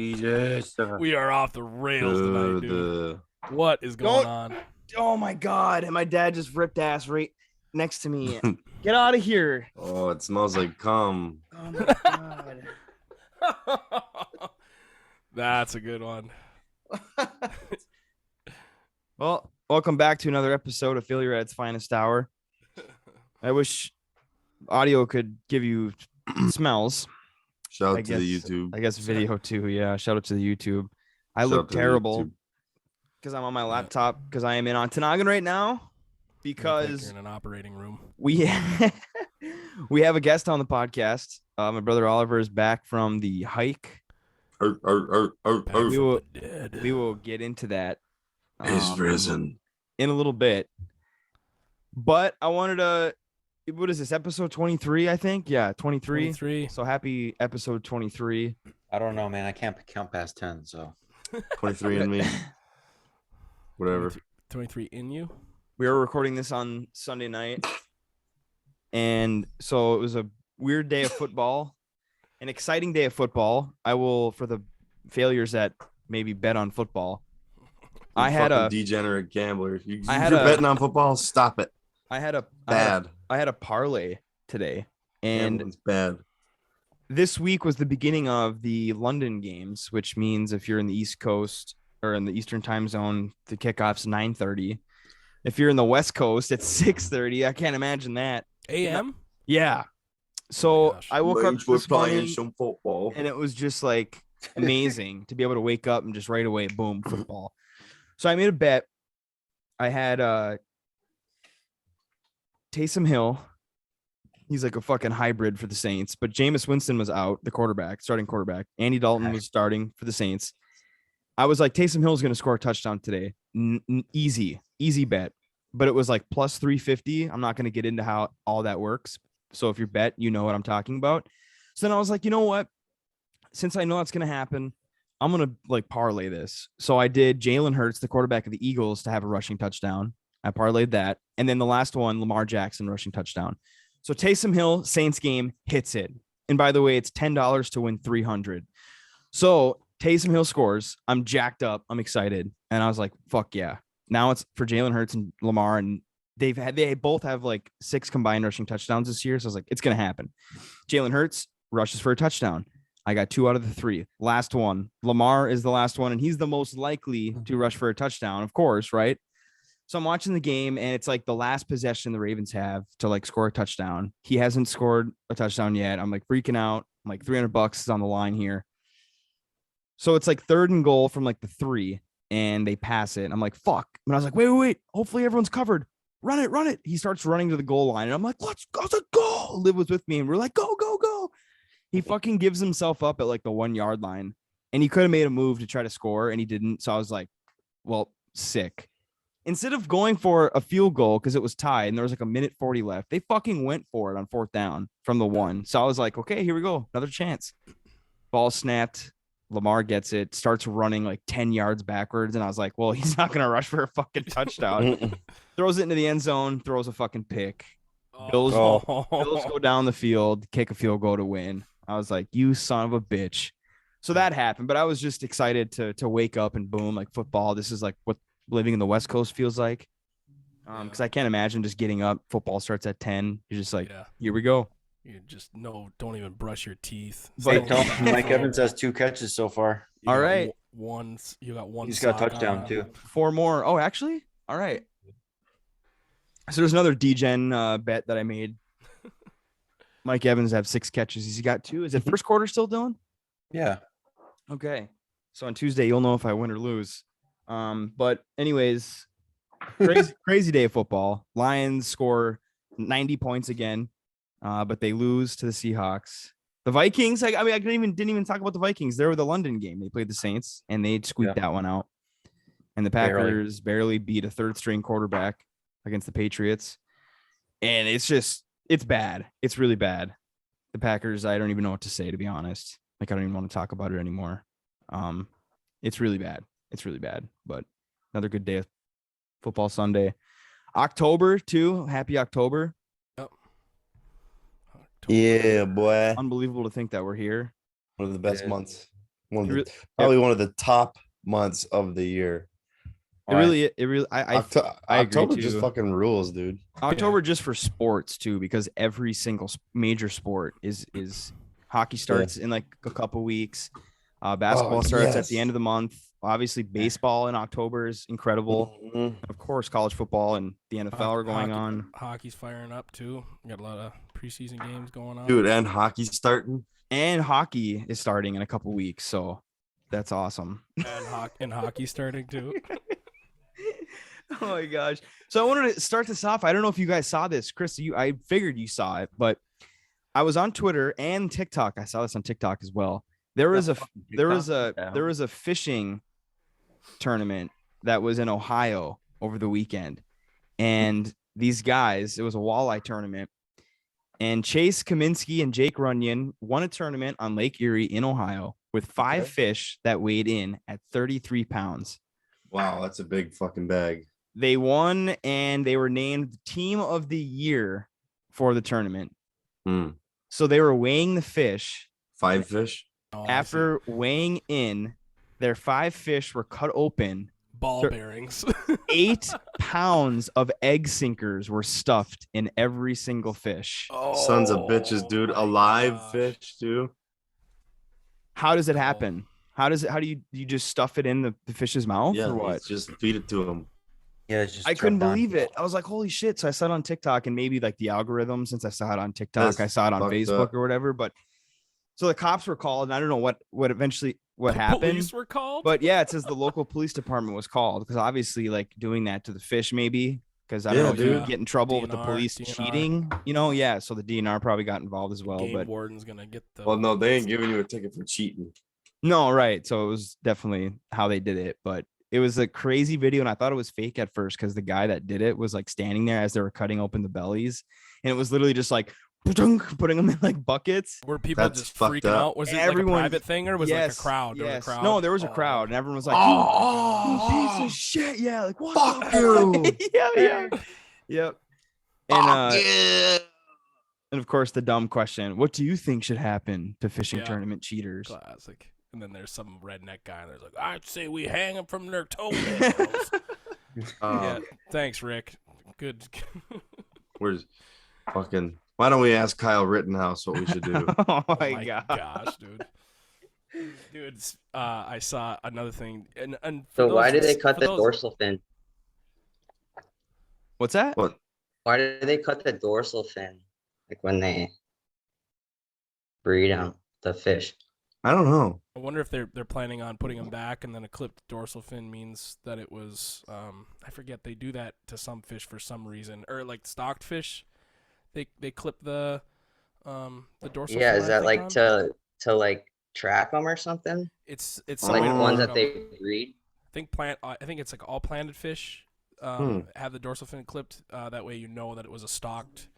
Jesus. We are off the rails tonight, dude. What is going on? Oh my god! And my dad just ripped ass right next to me. Get out of here! Oh, it smells like cum. Oh my god! That's a good one. Well, welcome back to another episode of Failure at its Finest Hour. I wish audio could give you smells. Shout out to the YouTube. I guess video too. Yeah, shout out to the YouTube. I look terrible because I'm on my laptop because I am in Ontonagon right now because you're in an operating room. we have a guest on the podcast. My brother Oliver is back from the hike. We will get into that. He's risen in a little bit. But I wanted to. What is this, episode 23, I think? Yeah, 23. So happy episode 23. I don't know, man. I can't count past 10, so. 23 in me. Whatever. 23 in you? We were recording this on Sunday night. And so it was a weird day of football, an exciting day of football. I will, for the failures that maybe bet on football. I had a degenerate gambler. You're betting on football, stop it. I had a parlay today, and it's bad. This week was the beginning of the London games, which means if you're in the East Coast or in the Eastern time zone, the kickoff's 9:30. If you're in the West Coast, it's 6:30. I can't imagine that. AM? Yeah. So I woke up this morning, some football, and it was just like amazing to be able to wake up and just right away, boom, football. So I made a bet. I had Taysom Hill. He's like a fucking hybrid for the Saints, but Jameis Winston was out, the starting quarterback. Andy Dalton was starting for the Saints. I was like, Taysom Hill is going to score a touchdown today. Easy bet. But it was like plus 350. I'm not going to get into how all that works. So if you bet, you know what I'm talking about. So then I was like, you know what? Since I know that's going to happen, I'm going to like parlay this. So I did Jalen Hurts, the quarterback of the Eagles, to have a rushing touchdown. I parlayed that. And then the last one, Lamar Jackson rushing touchdown. So Taysom Hill, Saints game, hits it. And by the way, it's $10 to win $300. So Taysom Hill scores. I'm jacked up. I'm excited. And I was like, fuck yeah. Now it's for Jalen Hurts and Lamar. And they both have like 6 combined rushing touchdowns this year. So I was like, it's going to happen. Jalen Hurts rushes for a touchdown. I got 2 out of the 3. Last one. Lamar is the last one. And he's the most likely to rush for a touchdown, of course, right? So I'm watching the game, and it's like the last possession the Ravens have to like score a touchdown. He hasn't scored a touchdown yet. I'm like freaking out. I'm like $300 is on the line here. So it's like 3rd and goal from like the 3, and they pass it. And I'm like, fuck. And I was like, wait. Hopefully everyone's covered. Run it. He starts running to the goal line, and I'm like, let's go. Liv was with me, and we're like, go. He fucking gives himself up at like the 1-yard line, and he could have made a move to try to score, and he didn't. So I was like, well, sick. Instead of going for a field goal because it was tied and there was like a minute 40 left, they fucking went for it on 4th down from the 1. So I was like, okay, here we go. Another chance. Ball snapped. Lamar gets it, starts running like 10 yards backwards. And I was like, well, he's not going to rush for a fucking touchdown. Throws it into the end zone, throws a fucking pick. Bills go down the field, kick a field goal to win. I was like, you son of a bitch. So that happened. But I was just excited to wake up and boom, like football. This is like what living in the West Coast feels like, because I can't imagine just getting up. Football starts at 10. You're just like, here we go. You just don't even brush your teeth. But Mike Evans has 2 catches so far. You all got right, you got one. He's got a touchdown too. 4 more. Oh, actually, all right. So there's another degen bet that I made. Mike Evans have 6 catches. He's got 2. Is it first quarter still, Dylan? Yeah. Okay. So on Tuesday you'll know if I win or lose. But anyways, crazy day of football. Lions score 90 points again, but they lose to the Seahawks. The Vikings, I didn't even talk about the Vikings. They were the London game. They played the Saints, and they squeaked that one out. And the Packers barely beat a 3rd-string quarterback against the Patriots. And it's bad. It's really bad. The Packers, I don't even know what to say, to be honest. Like, I don't even want to talk about it anymore. It's really bad. It's really bad, but another good day of football Sunday. October too. Happy October. October. Yeah, boy. Unbelievable to think that we're here. One of the best months. Probably one of the top months of the year. It really, I agree October too. just fucking rules, dude. October just for sports too, because every single major sport is hockey starts in like a couple weeks. Basketball starts at the end of the month. Obviously, baseball in October is incredible. Of course, college football and the NFL are going on. Hockey's firing up too. We got a lot of preseason games going on. Dude, and hockey's starting. And hockey is starting in a couple weeks, so that's awesome. And hockey starting too. Oh my gosh. So I wanted to start this off. I don't know if you guys saw this. Chris, I figured you saw it, but I was on Twitter and TikTok. I saw this on TikTok as well. There was a fishing tournament that was in Ohio over the weekend. And these guys, it was a walleye tournament. And Chase Kaminsky and Jake Runyon won a tournament on Lake Erie in Ohio with 5 fish that weighed in at 33 pounds. Wow, that's a big fucking bag. They won and they were named team of the year for the tournament. So they were weighing the fish. 5 fish? After weighing in, their 5 fish were cut open. Ball bearings. 8 pounds of egg sinkers were stuffed in every single fish. Sons of bitches, dude. Alive fish, dude. How does it happen? How do you just stuff it in the fish's mouth or what? Just feed it to them. Yeah, it's just I couldn't believe it. I was like, holy shit. So I saw it on TikTok, and maybe like the algorithm, since I saw it on TikTok, I saw it on Facebook or whatever. But so the cops were called, and I don't know what happened. Police were called? But yeah, it says the local police department was called because obviously like doing that to the fish, maybe because I don't know if you would get in trouble with the police cheating, you know? Yeah. So the DNR probably got involved as well. But warden's going to get the. Well, no, they ain't giving you a ticket for cheating. No, right. So it was definitely how they did it. But it was a crazy video. And I thought it was fake at first because the guy that did it was like standing there as they were cutting open the bellies. And it was literally just like putting them in like buckets. Were people just freaking out? Was it like a private thing or was it like a crowd? Yes. There was a crowd? No, there was a crowd, and everyone was like, "Oh, piece of shit!" Yeah, like what? Fuck you! Yep. And and of course the dumb question: what do you think should happen to fishing tournament cheaters? Classic. And then there's some redneck guy, and there's like, "I'd say we hang them from their toenails." Yeah. Thanks, Rick. Good. Where's fucking? Why don't we ask Kyle Rittenhouse what we should do? Oh my gosh, dude. Dude, I saw another thing. And so why did they cut the dorsal fin? What's that? What? Why did they cut the dorsal fin? Like when they breed out the fish? I don't know. I wonder if they're planning on putting them back, and then a clipped dorsal fin means that it was I forget, they do that to some fish for some reason, or like stocked fish. They clip the dorsal. Yeah, is that like to like track them or something? It's like ones that they breed. I think it's like all planted fish have the dorsal fin clipped. That way you know that it was a stocked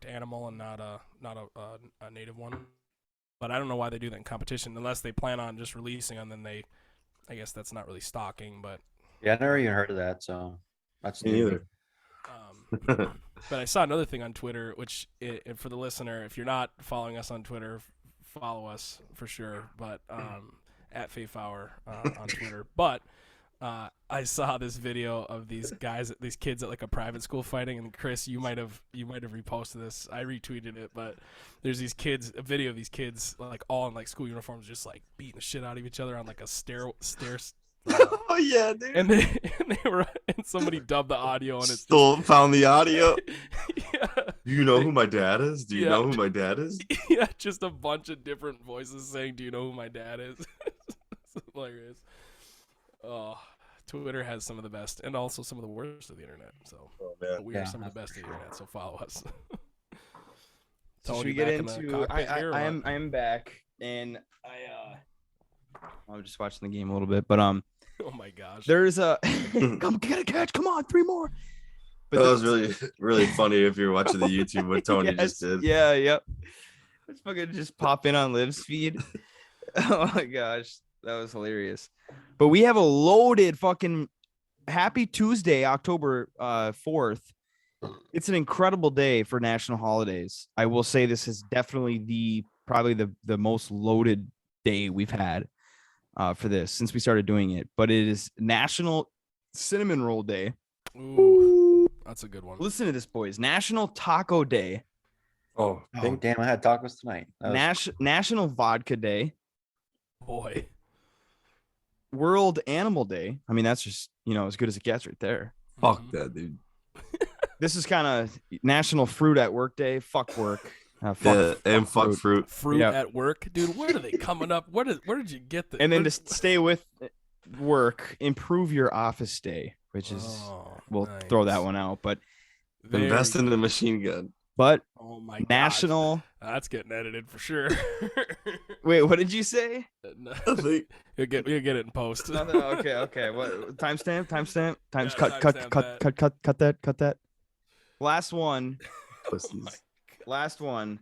animal and not a native one. But I don't know why they do that in competition unless they plan on just releasing them. Then I guess that's not really stocking. But yeah, I never even heard of that. So that's neither. But I saw another thing on Twitter, which for the listener, if you're not following us on Twitter, follow us for sure. But at FaithHour on Twitter. But I saw this video of these kids at like a private school fighting, and Chris, you might have reposted this. I retweeted it, but there's a video of these kids like all in like school uniforms, just like beating the shit out of each other on like a stair. Oh yeah, dude. And they were, and somebody dubbed the audio, and it's found the audio. Yeah. Do you know who my dad is? Do you know who my dad is? Yeah, just a bunch of different voices saying, "Do you know who my dad is?" It's hilarious. Oh, Twitter has some of the best and also some of the worst of the internet. So we are some of the best of the internet. So follow us. So should we get into? I am back, and I'm just watching the game a little bit, but oh my gosh, there's a come get a catch. Come on, 3 more. But that was really, really funny if you're watching the YouTube what Tony just did. Yeah, yep. Let's fucking just pop in on Liv's feed. Oh my gosh, that was hilarious. But we have a loaded fucking happy Tuesday, October 4th. It's an incredible day for national holidays. I will say this is definitely probably the most loaded day we've had. for this since we started doing it, but it is National Cinnamon Roll Day. Ooh, that's a good one. Listen to this, boys. National Taco Day. Oh, Damn! I had tacos tonight. National Vodka Day. Boy. World Animal Day. I mean, that's just, as good as it gets right there. fuck that, dude. This is kind of National Fruit at Work Day. Fuck work. Fuck fruit. Fruit at work, dude. Where are they coming up? Where did you get the? And then to stay with work, improve your office day, which is we'll throw that one out. But invest in the machine gun. But oh my God, national. That's getting edited for sure. Wait, what did you say? You'll get it in post. Okay. What timestamp? Yeah, Cut that. Last one. Last one.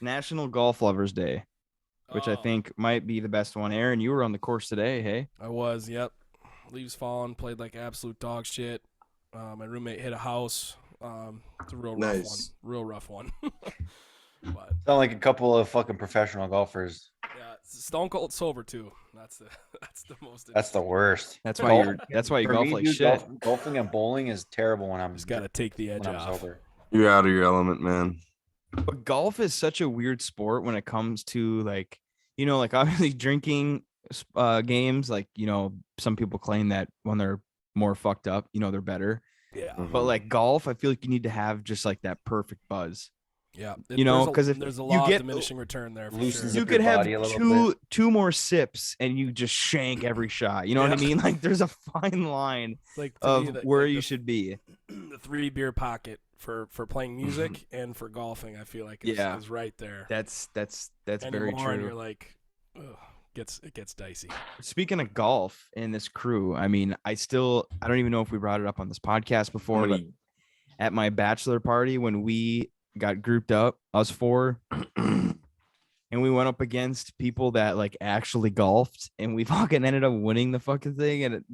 National Golf Lovers Day, which I think might be the best one. Aaron, you were on the course today, hey? I was, yep. Leaves falling, played like absolute dog shit. My roommate hit a house. It's a real rough one. But Sound like a couple of fucking professional golfers. yeah, stone cold sober too. That's the most. That's the worst. That's why you golf like shit. Golfing and bowling is terrible when I'm just gotta take the edge off. Sober. You're out of your element, man. But golf is such a weird sport when it comes to like obviously drinking games. Like, some people claim that when they're more fucked up, they're better. Yeah. But like golf, I feel like you need to have just like that perfect buzz. Yeah. Because if there's a you lot get of diminishing return there, for loosens sure. you could have body two more sips and you just shank every shot. You know what I mean? Like there's a fine line Like of where you should be. The 3 beer pocket for playing music and for golfing, I feel like is right there. That's Any very more and true. you're like, it gets dicey. Speaking of golf in this crew, I mean, I don't even know if we brought it up on this podcast before, but at my bachelor party when we got grouped up, us 4, and we went up against people that like actually golfed, and we fucking ended up winning the fucking thing. And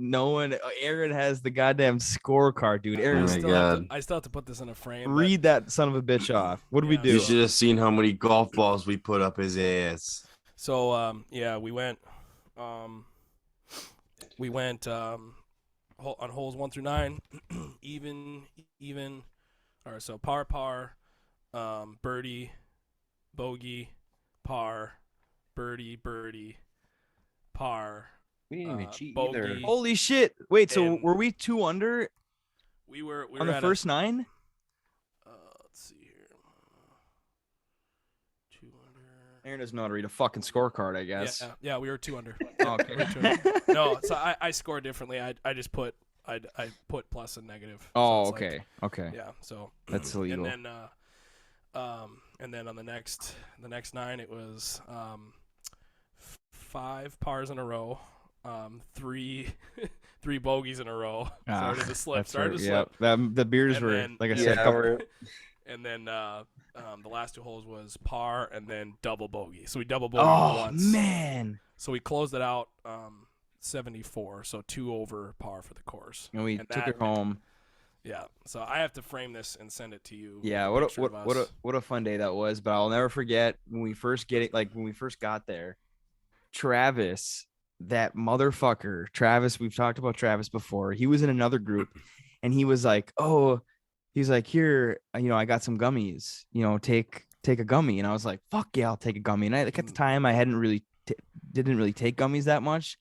Aaron has the goddamn scorecard, dude. Aaron, I still have to put this in a frame. read that son of a bitch off. What did we do? You should have seen how many golf balls we put up his ass. So we went on holes 1 through 9, even. All right, so par, birdie, bogey, par, birdie, par. We didn't even cheat bogey. either. Holy shit! Wait, so And- were we 2 under We were on the first 9? Let's see here. 2 under. Aaron doesn't know how to read a fucking scorecard, I guess. Yeah, we were 2 under. Okay. We were 2 under. No, so I scored differently. I just put I put plus and negative. Oh, so it's okay. Okay. Yeah, so That's illegal. And then on the next 9 it was 5 pars in a row, 3 bogeys in a row. Started to slip. Yeah, the beers And were then- like I yeah, said. And then the last 2 holes was par and then double bogey. So we double bogeyed once. Oh man! So we closed it out 74, so 2 over par for the course. And we took it home. Yeah, so I have to frame this and send it to you. Yeah, what a fun day that was. But I'll never forget when we first got there. Travis, that motherfucker, Travis. We've talked about Travis before. He was in another group, and he was like, "Oh, he's like, here, I got some gummies. Take a gummy." And I was like, "Fuck yeah, I'll take a gummy." And at the time, I hadn't really didn't really take gummies that much.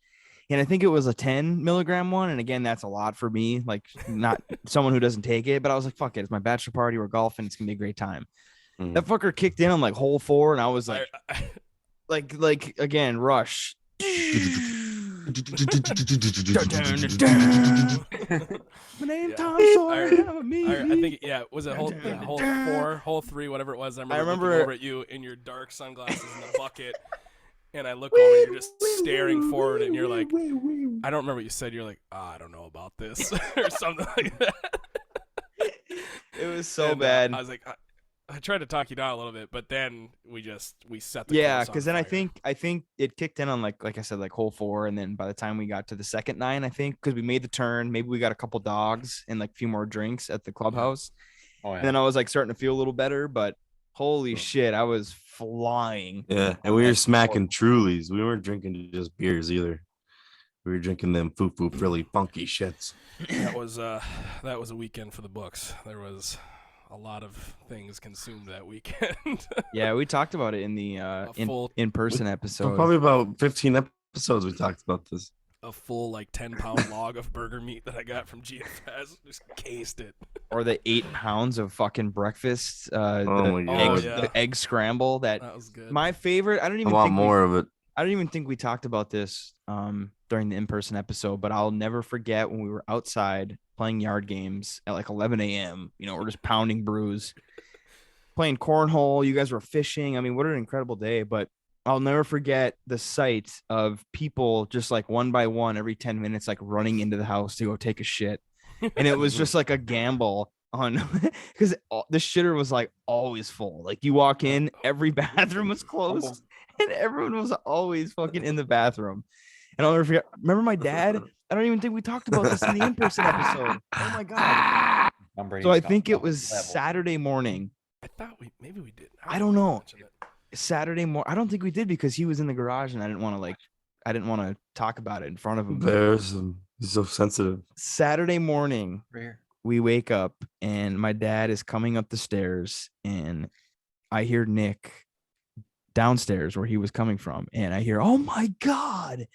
And I think it was a 10 milligram one. And again, that's a lot for me, like not someone who doesn't take it. But I was like, fuck it. It's my bachelor party. We're golfing. It's going to be a great time. That fucker kicked in on like hole 4. And I was like, like again, rush. My name Tom Sawyer. I think, was it hole 4, hole 3, whatever it was. I remember looking over at you in your dark sunglasses in the bucket. And I look over and you're just staring forward and you're like, I don't remember what you said. You're like, I don't know about this or something like that. It was so bad. I was like, I tried to talk you down a little bit, but then we set the yeah, because then I think it kicked in on like I said, like hole 4. And then by the time we got to the second 9, I think, because we made the turn, maybe we got a couple dogs and like a few more drinks at the clubhouse. Oh, yeah. And then I was like starting to feel a little better, but holy shit, I was flying. Yeah, and we were smacking Trulies. We weren't drinking just beers either. We were drinking them foo really funky shits. That was a weekend for the books. There was a lot of things consumed that weekend. Yeah, we talked about it in the in-person episode. For probably about 15 episodes we talked about this. A full like 10-pound log of burger meat that I got from GFS, just cased it. Or the 8 pounds of fucking breakfast, the egg scramble. That was good. My favorite. I want more of it. I don't even think we talked about this during the in-person episode, but I'll never forget when we were outside playing yard games at like 11 a.m. You know, we're just pounding brews, playing cornhole. You guys were fishing. I mean, what an incredible day. But I'll never forget the sight of people just like one by one every 10 minutes, like running into the house to go take a shit. And it was just like a gamble on because the shitter was like always full. Like you walk in, every bathroom was closed and everyone was always fucking in the bathroom. And I'll never forget. Remember my dad? I don't even think we talked about this in the in-person episode. Oh my God. So I think it was Saturday morning. I thought maybe we did. I don't know. Saturday morning. I don't think we did because he was in the garage and I didn't want to talk about it in front of him. He's so sensitive. Saturday morning, we wake up and my dad is coming up the stairs and I hear Nick downstairs where he was coming from. And I hear, oh my God.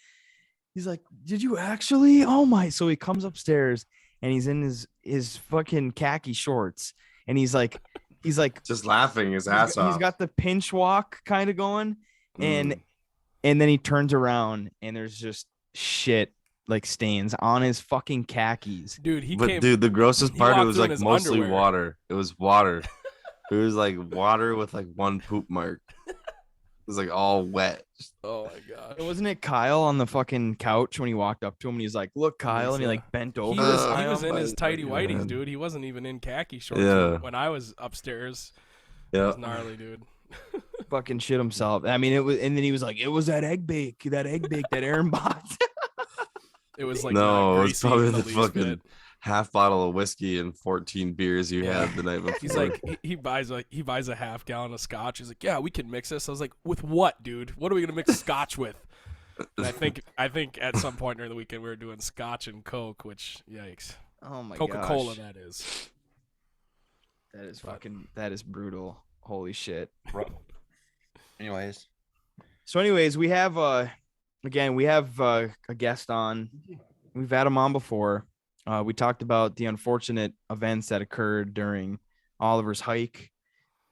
He's like, did you actually? Oh my. So he comes upstairs and he's in his fucking khaki shorts. And he's like just laughing his ass off. He's got the pinch walk kind of going. And then he turns around and there's just shit like stains on his fucking khakis. Dude, the grossest part, it was like mostly underwear. water. It was water. It was like water with like one poop mark. It was like all wet. Oh my God. Wasn't it Kyle on the fucking couch when he walked up to him and he's like, look, Kyle, and he like bent over. He was in his tighty whities, dude. He wasn't even in khaki shorts when I was upstairs. Yeah. It was gnarly, dude. Fucking shit himself. I mean, it was, and then he was like, it was that egg bake that Aaron bought. It was like, no, it's probably the fucking half bottle of whiskey and 14 beers you had the night before. He's like, he buys a half gallon of scotch. He's like, yeah, we can mix this. I was like, with what, dude? What are we gonna mix scotch with? And I think at some point during the weekend we were doing scotch and Coke, which yikes. Oh my god. Coca-Cola, that is. That is brutal. Holy shit. Anyways, we have a guest on. We've had him on before. We talked about the unfortunate events that occurred during Oliver's hike.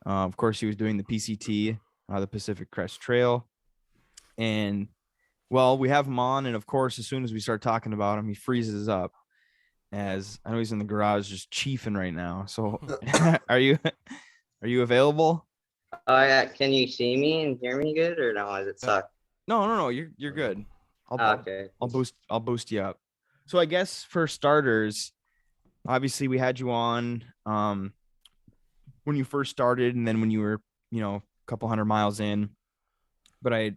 Of course, he was doing the PCT, the Pacific Crest Trail. And, well, we have him on. And, of course, as soon as we start talking about him, he freezes up. As I know he's in the garage just chiefing right now. So are you available? Can you see me and hear me good or no? Does it suck? No. You're good. Okay. I'll boost you up. So I guess for starters, obviously we had you on when you first started and then when you were, a couple 100 miles in. But I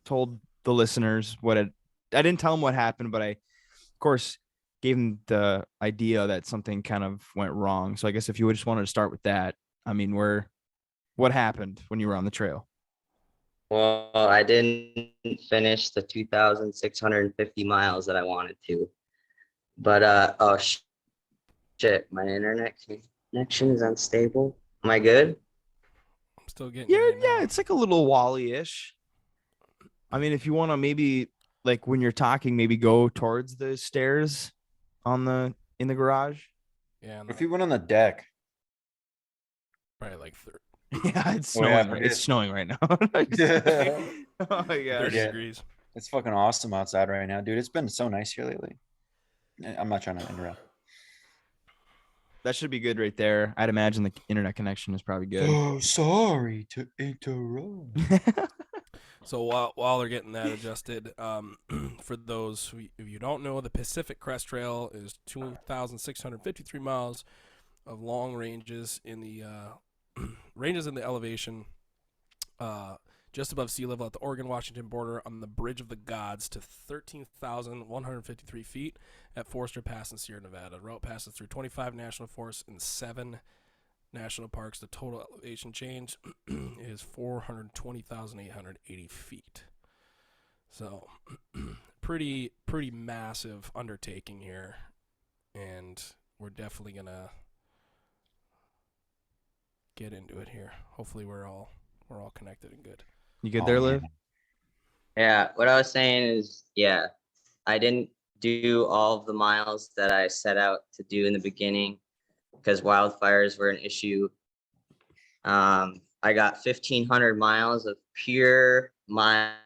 told the listeners I didn't tell them what happened, but I, of course, gave them the idea that something kind of went wrong. So I guess if you just wanted to start with that, I mean, what happened when you were on the trail? Well, I didn't finish the 2,650 miles that I wanted to, but shit, my internet connection is unstable. Am I good? I'm still getting. Yeah, it's like a little Wally-ish. I mean, if you want to maybe like when you're talking, maybe go towards the stairs in the garage. Yeah. If you went on the deck, probably like 30. Yeah, it's snowing. It's snowing right now. Oh my gosh. 30 degrees. It's fucking awesome outside right now, dude. It's been so nice here lately. I'm not trying to interrupt. That should be good right there. I'd imagine the internet connection is probably good. Oh, sorry to interrupt. So while they're getting that adjusted, for those if you don't know, the Pacific Crest Trail is 2,653 miles of long ranges in the elevation just above sea level at the Oregon-Washington border on the Bridge of the Gods to 13,153 feet at Forester Pass in Sierra Nevada. The route passes through 25 national forests and 7 national parks, the total elevation change is 420,880 feet. So pretty massive undertaking here, and we're definitely gonna get into it here. Hopefully we're all connected and good. You good Oh, there, man. Liv? Yeah, what I was saying is, yeah, I didn't do all of the miles that I set out to do in the beginning because wildfires were an issue. I got 1,500 miles of pure miles.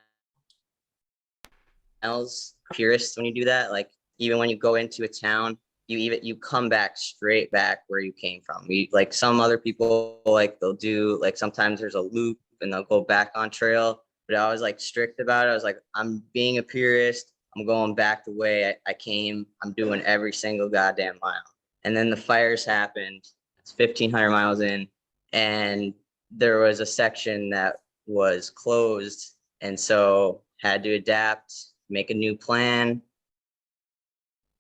Purist when you do that, like even when you go into a town, you come back straight back where you came from. We like some other people, like they'll do like sometimes there's a loop and they'll go back on trail. But I was like strict about it. I was like, I'm being a purist. I'm going back the way I came. I'm doing every single goddamn mile. And then the fires happened. It's 1,500 miles in, and there was a section that was closed, and so had to adapt, make a new plan.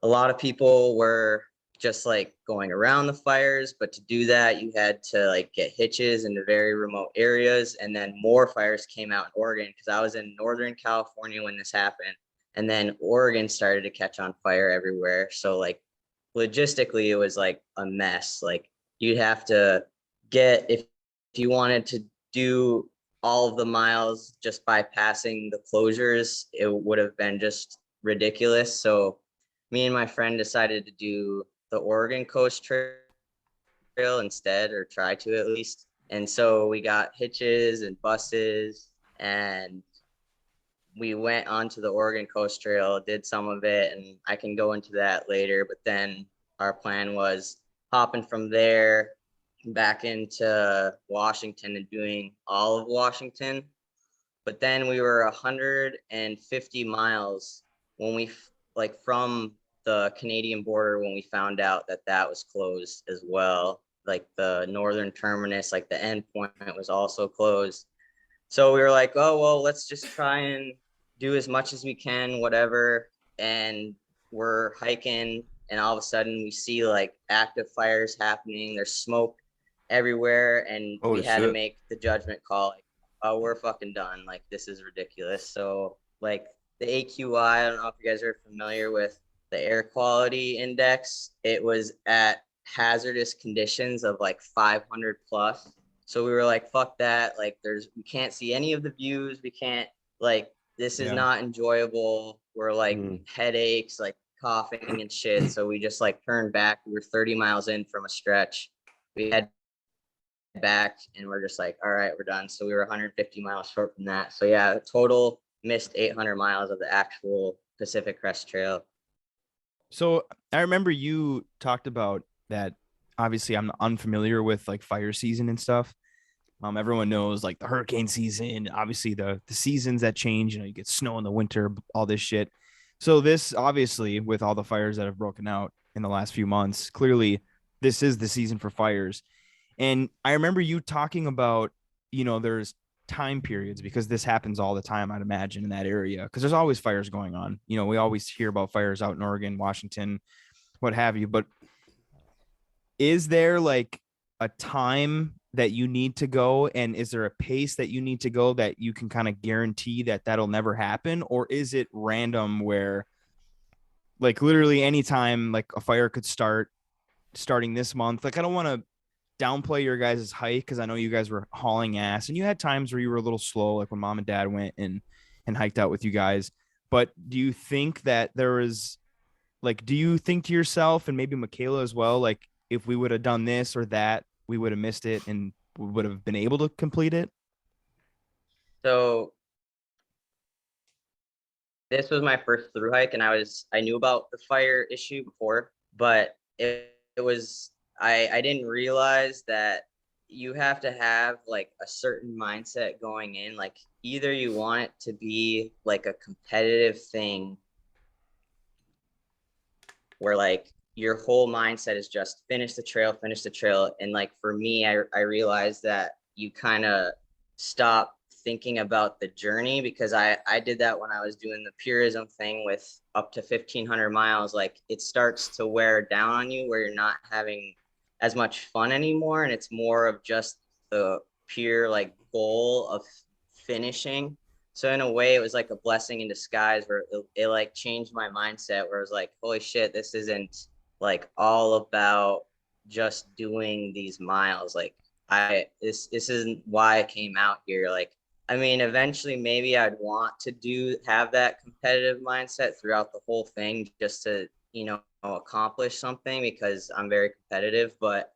A lot of people were just like going around the fires, but to do that, you had to like get hitches into very remote areas. And then more fires came out in Oregon because I was in Northern California when this happened. And then Oregon started to catch on fire everywhere. So like logistically, it was like a mess. Like you'd have to get, if you wanted to do all of the miles just bypassing the closures, it would have been just ridiculous. So me and my friend decided to do the Oregon Coast Trail instead, or try to at least. And so we got hitches and buses, and we went onto the Oregon Coast Trail, did some of it, and I can go into that later. But then our plan was hopping from there back into Washington and doing all of Washington. But then we were 150 miles when we like from the Canadian border when we found out that that was closed as well. Like the northern terminus, like the end point was also closed. So we were like, oh, well, let's just try and do as much as we can, whatever. And we're hiking, and all of a sudden we see like active fires happening. There's smoke everywhere, and Holy we had to shit. make the judgment call. Like, oh, we're fucking done. Like, this is ridiculous. So like the AQI, I don't know if you guys are familiar with the air quality index. It was at hazardous conditions of like 500 plus. So we were like, fuck that. Like we can't see any of the views. We can't, like, this is not enjoyable. We're like headaches, like coughing and shit. So we just like turned back. We were 30 miles in from a stretch. We had back, and we're just like, all right, we're done. So we were 150 miles short from that. So yeah, total missed 800 miles of the actual Pacific Crest Trail. So I remember you talked about that. Obviously, I'm unfamiliar with like fire season and stuff. Everyone knows like the hurricane season, obviously the seasons that change, you get snow in the winter, all this shit. So this obviously with all the fires that have broken out in the last few months, clearly this is the season for fires. And I remember you talking about, there's time periods because this happens all the time, I'd imagine, in that area, because there's always fires going on. We always hear about fires out in Oregon, Washington, what have you. But is there like a time that you need to go, and is there a pace that you need to go that you can kind of guarantee that that'll never happen? Or is it random where like literally anytime like a fire could starting this month? Like I don't want to downplay your guys' hike because I know you guys were hauling ass, and you had times where you were a little slow, like when mom and dad went and hiked out with you guys. But do you think that there is like, do you think to yourself, and maybe Michaela as well, like if we would have done this or that, we would have missed it and we would have been able to complete it? So this was my first through hike, and I knew about the fire issue before, but it was, I didn't realize that you have to have like a certain mindset going in. Like either you want it to be like a competitive thing where like your whole mindset is just finish the trail. And like for me, I realized that you kind of stop thinking about the journey, because I did that when I was doing the purism thing with up to 1,500 miles. Like it starts to wear down on you where you're not having as much fun anymore, and it's more of just the pure like goal of finishing. So in a way, it was like a blessing in disguise, where it like changed my mindset, where it was like, holy shit, this isn't like all about just doing these miles. Like this isn't why I came out here. Like, I mean, eventually maybe I'd want to have that competitive mindset throughout the whole thing, just to, accomplish something, because I'm very competitive. But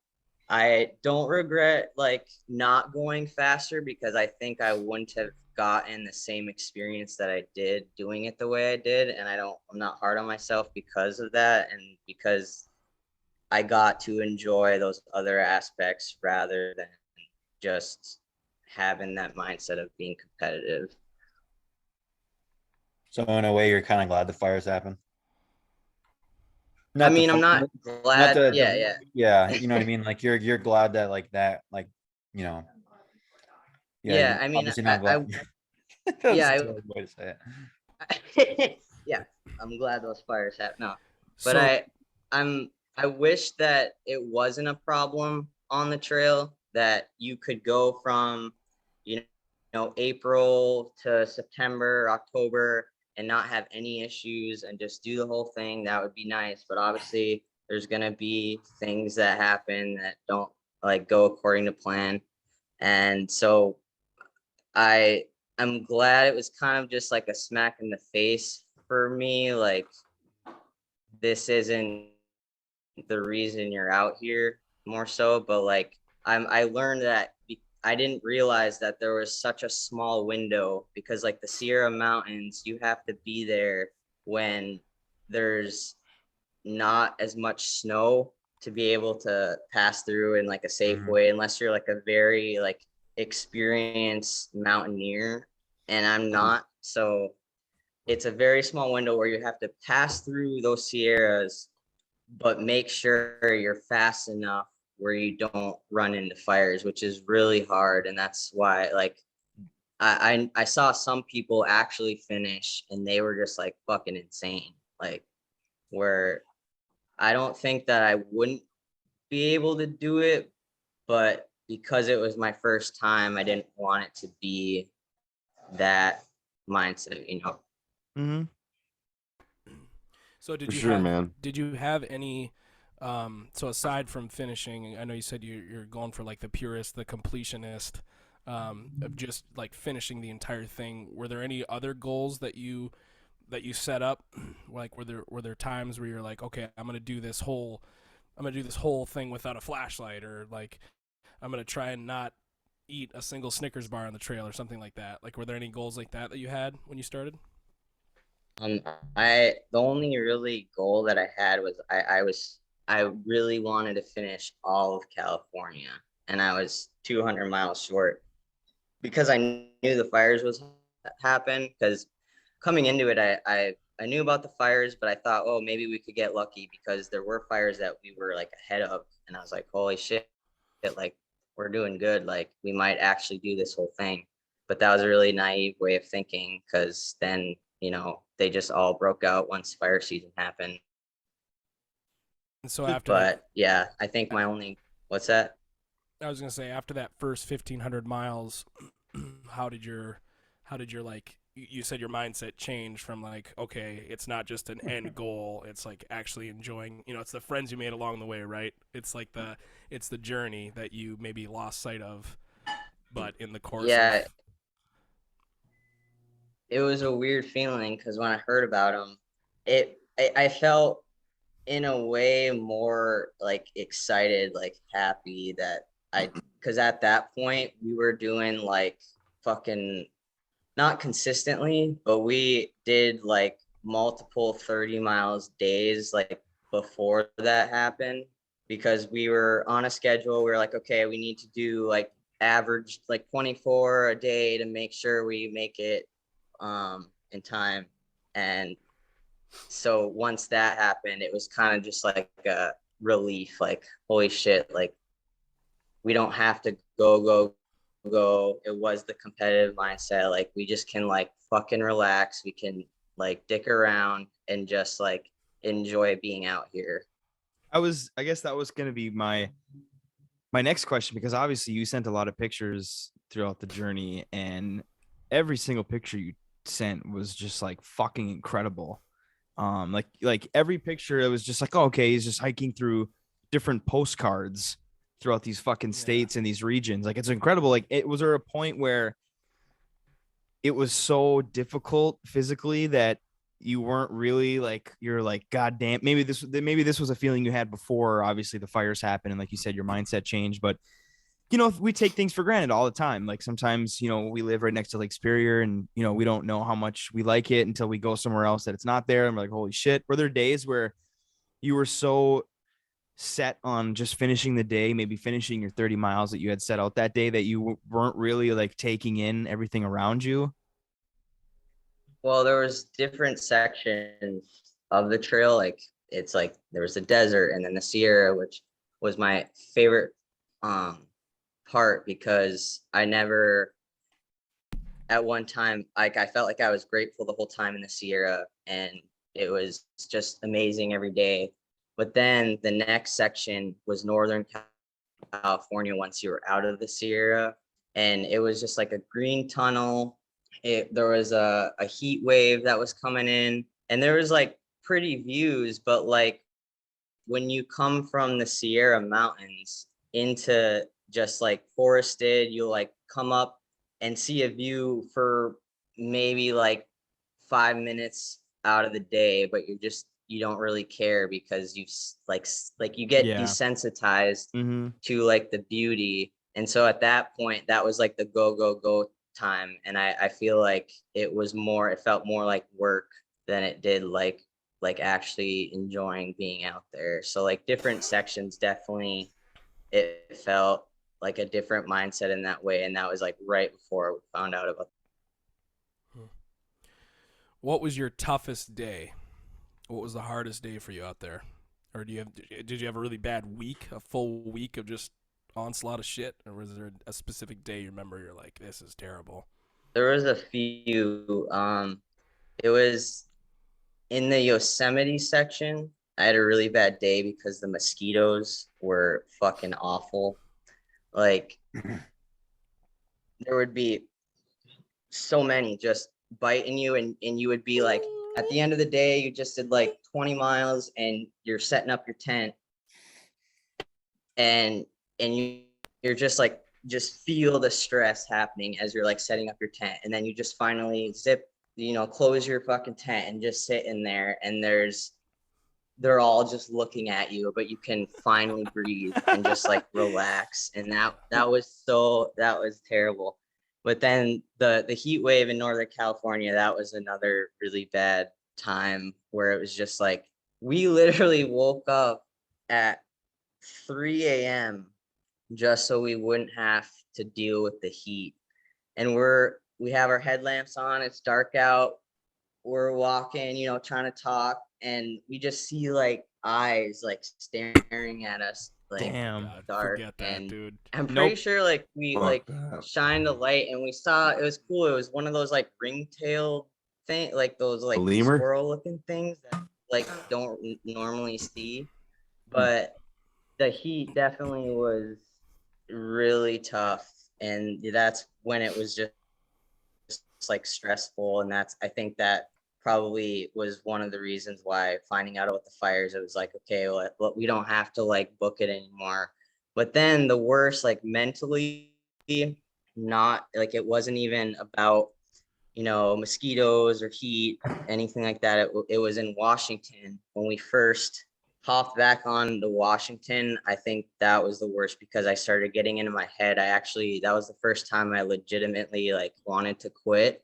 I don't regret like not going faster, because I think I wouldn't have gotten the same experience that I did doing it the way I did. And I'm not hard on myself because of that. And because I got to enjoy those other aspects rather than just having that mindset of being competitive. So in a way, you're kind of glad the fires happened. I mean, I'm not not glad. Yeah. yeah, you know what I mean? Like you're glad that like that, like, you know, yeah, Yeah. I mean, obviously not glad. That was yeah, a terrible way to say yeah, I'm glad those fires happened. No, but So I wish that it wasn't a problem on the trail, that you could go from, April to September, October, and not have any issues and just do the whole thing. That would be nice. But obviously there's going to be things that happen that don't like go according to plan. And so I'm glad it was kind of just like a smack in the face for me. Like, this isn't the reason you're out here, more so. But like, I learned that I didn't realize that there was such a small window, because like the Sierra Mountains, you have to be there when there's not as much snow to be able to pass through in like a safe Mhm. way, unless you're like a very like experienced mountaineer, and I'm not. So it's a very small window where you have to pass through those Sierras, but make sure you're fast enough where you don't run into fires, which is really hard. And that's why, like, I saw some people actually finish, and they were just like fucking insane. Like, where I don't think that I wouldn't be able to do it, but because it was my first time, I didn't want it to be that mindset. Mm-hmm. So did For you sure, have man. any so aside from finishing, I know you said you're going for like the purist, the completionist, of just like finishing the entire thing. Were there any other goals that you set up? Like were there times where you're like, okay, I'm gonna do this whole thing without a flashlight, or like I'm gonna try and not eat a single Snickers bar on the trail or something like that? Like, were there any goals like that you had when you started? Um, the only really goal that I had was I really wanted to finish all of California, and I was 200 miles short, because I knew the fires was happen. Because coming into it, I knew about the fires, but I thought, oh, maybe we could get lucky, because there were fires that we were like ahead of, and I was like, holy shit, like we're doing good, like we might actually do this whole thing. But that was a really naive way of thinking, because then, they just all broke out once fire season happened. And so after that, But yeah, I think what's that? I was gonna say, after that first 1,500 miles, how did your like you said your mindset changed from like, okay, it's not just an end goal, it's like actually enjoying, it's the friends you made along the way, right? It's like it's the journey that you maybe lost sight of, but in the course Yeah, of it was a weird feeling, because when I heard about them, I felt in a way more like excited, like happy that because at that point we were doing like fucking, not consistently, but we did like multiple 30 miles days like before that happened, because we were on a schedule. We were like, okay, we need to do like average like 24 a day to make sure we make it in time. And so once that happened, it was kind of just like a relief, like, holy shit, like we don't have to go. It was the competitive mindset. Like, we just can like fucking relax. We can like dick around and just like enjoy being out here. I guess that was gonna be my next question, because obviously you sent a lot of pictures throughout the journey, and every single picture you sent was just like fucking incredible. Like every picture, it was just like, oh, okay, he's just hiking through different postcards throughout these fucking states and these regions. Like, it's incredible. Like, it was there a point where it was so difficult physically that you weren't really like, you're like, god damn, maybe this was a feeling you had before obviously the fires happened, and like you said, your mindset changed. But we take things for granted all the time. Like, sometimes, we live right next to Lake Superior, and we don't know how much we like it until we go somewhere else that it's not there, and we're like, holy shit. Were there days where you were so set on just finishing the day, maybe finishing your 30 miles that you had set out that day, that you weren't really like taking in everything around you? Well, there was different sections of the trail. Like, it's like there was the desert and then the Sierra, which was my favorite part, because I never at one time, like, I felt like I was grateful the whole time in the Sierra, and it was just amazing every day. But then the next section was Northern California once you were out of the Sierra, and it was just like a green tunnel. There was a heat wave that was coming in, and there was like pretty views, but like when you come from the Sierra Mountains into just like forested, you'll like come up and see a view for maybe like 5 minutes out of the day, but you don't really care, because you get Yeah. desensitized Mm-hmm. to like the beauty. And so at that point, that was like the go time. And I feel like it felt more like work than it did like actually enjoying being out there. So like different sections, definitely it felt like a different mindset in that way. And that was like right before we found out about. What was your toughest day? What was the hardest day for you out there? Or did you have a really bad week, a full week of just onslaught of shit? Or was there a specific day you remember you're like, this is terrible? There was a few, it was in the Yosemite section. I had a really bad day because the mosquitoes were fucking awful. Like, there would be so many just biting you, and you would be like, at the end of the day, you just did like 20 miles and you're setting up your tent, and you're just like, just feel the stress happening as you're like setting up your tent, and then you just finally close your fucking tent and just sit in there, and they're all just looking at you, but you can finally breathe and just like relax. And that was terrible. But then the heat wave in Northern California, that was another really bad time, where it was just like, we literally woke up at 3 a.m. just so we wouldn't have to deal with the heat. And we have our headlamps on, it's dark out, we're walking, trying to talk, and we just see like eyes like staring at us, like Damn. God, dark. forget that, And dude. I'm pretty Nope. sure like we Fuck like that. shined a light, and we saw, it was cool. It was one of those like ringtail thing, like those A like lemur? squirrel looking things that like don't normally see. But the heat definitely was really tough, and that's when it was just like stressful. And I think that probably was one of the reasons why, finding out about the fires, it was like, okay, well, we don't have to like book it anymore. But then the worst, like mentally, not like, it wasn't even about mosquitoes or heat, anything like that. It was in Washington when we first hopped back on to Washington. I think that was the worst, because I started getting into my head. That was the first time I legitimately like wanted to quit,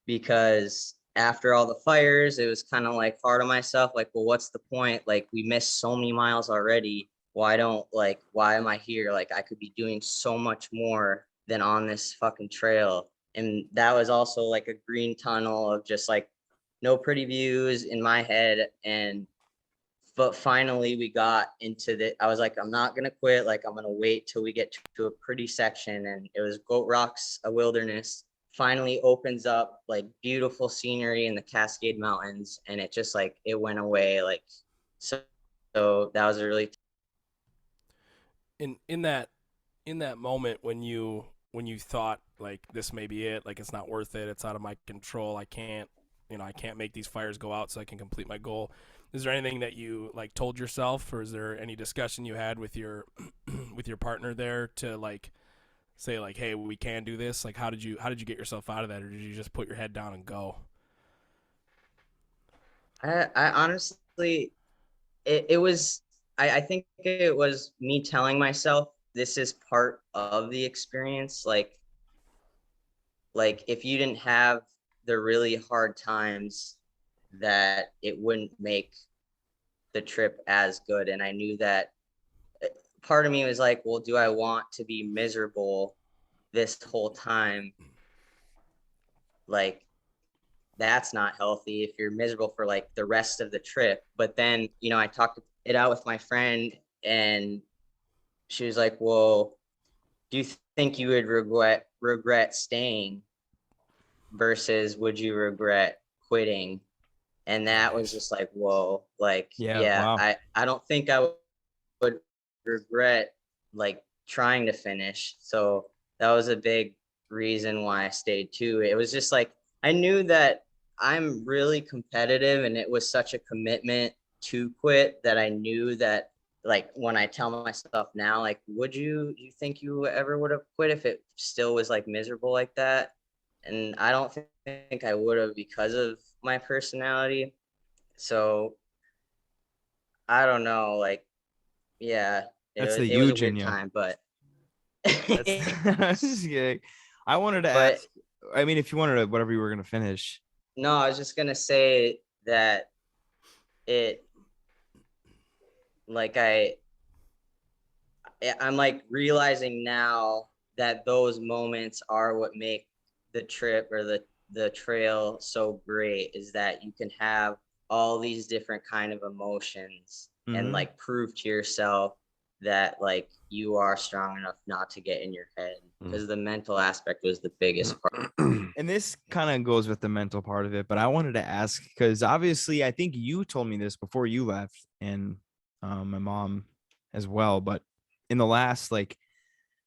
because after all the fires, it was kind of like hard on myself. Like, well, what's the point? Like, we missed so many miles already. Why am I here? Like, I could be doing so much more than on this fucking trail. And that was also like a green tunnel of just like no pretty views in my head. But finally we got into I was like, I'm not gonna quit. Like, I'm gonna wait till we get to a pretty section. And it was Goat Rocks, a wilderness, finally opens up, like beautiful scenery in the Cascade Mountains. And it just like, it went away like so So that was a really In that moment when you thought like this may be it, like it's not worth it, it's out of my control, I can't make these fires go out so I can complete my goal. Is there anything that you like told yourself, or is there any discussion you had with your with your partner there to like say like, hey, we can do this? Like how did you get yourself out of that, or did you just put your head down and go? I honestly, it was, I think it was me telling myself this is part of the experience. Like if you didn't have the really hard times, that it wouldn't make the trip as good. And I knew that part of me was like, well, do I want to be miserable this whole time? Like, that's not healthy if you're miserable for like the rest of the trip. But then, I talked it out with my friend, and she was like, well, do you think you would regret staying versus would you regret quitting? And that was just like, whoa, like, yeah, Wow. I don't think I would regret like trying to finish. So that was a big reason why I stayed too. It was just like, I knew that I'm really competitive, and it was such a commitment to quit that I knew that, like, when I tell myself now, like, you think you ever would have quit if it still was like miserable like that? And I don't think I would have, because of my personality. So I don't know, like, yeah, That's the it was a huge in weird you. time, but That's yeah. I wanted to but ask. I mean, if you wanted to, whatever you were gonna finish. no, I was just gonna say that it, like, I'm like realizing now that those moments are what make the trip or the trail so great, is that you can have all these different kind of emotions and Mhm. like prove to yourself that like you are strong enough not to get in your head, because the mental aspect was the biggest part. And this kind of goes with the mental part of it, but I wanted to ask because obviously I think you told me this before you left, and my mom as well. But in the last like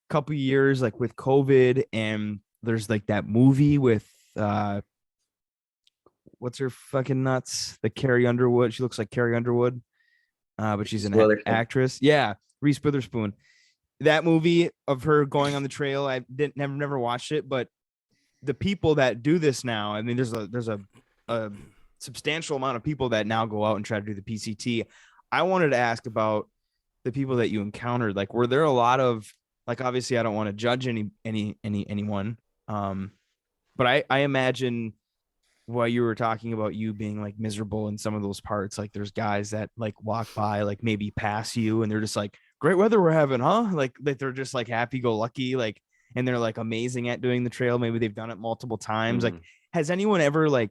couple years, like with COVID, and there's like that movie with what's her fucking nuts, the Carrie Underwood. She looks like Carrie Underwood, but she's Reese an Witherspoon. actress. Yeah, Reese Witherspoon. That movie of her going on the trail, I didn't never watched it, but the people that do this now, I mean, there's a substantial amount of people that now go out and try to do the PCT. I wanted to ask about the people that you encountered. Like, were there a lot of, like, obviously I don't want to judge anyone. But I imagine while you were talking about you being like miserable in some of those parts, like there's guys that like walk by, like maybe pass you, and they're just like, great weather we're having, huh? Like they're just like happy go lucky, like, and they're like amazing at doing the trail. Maybe they've done it multiple times. Like, has anyone ever like,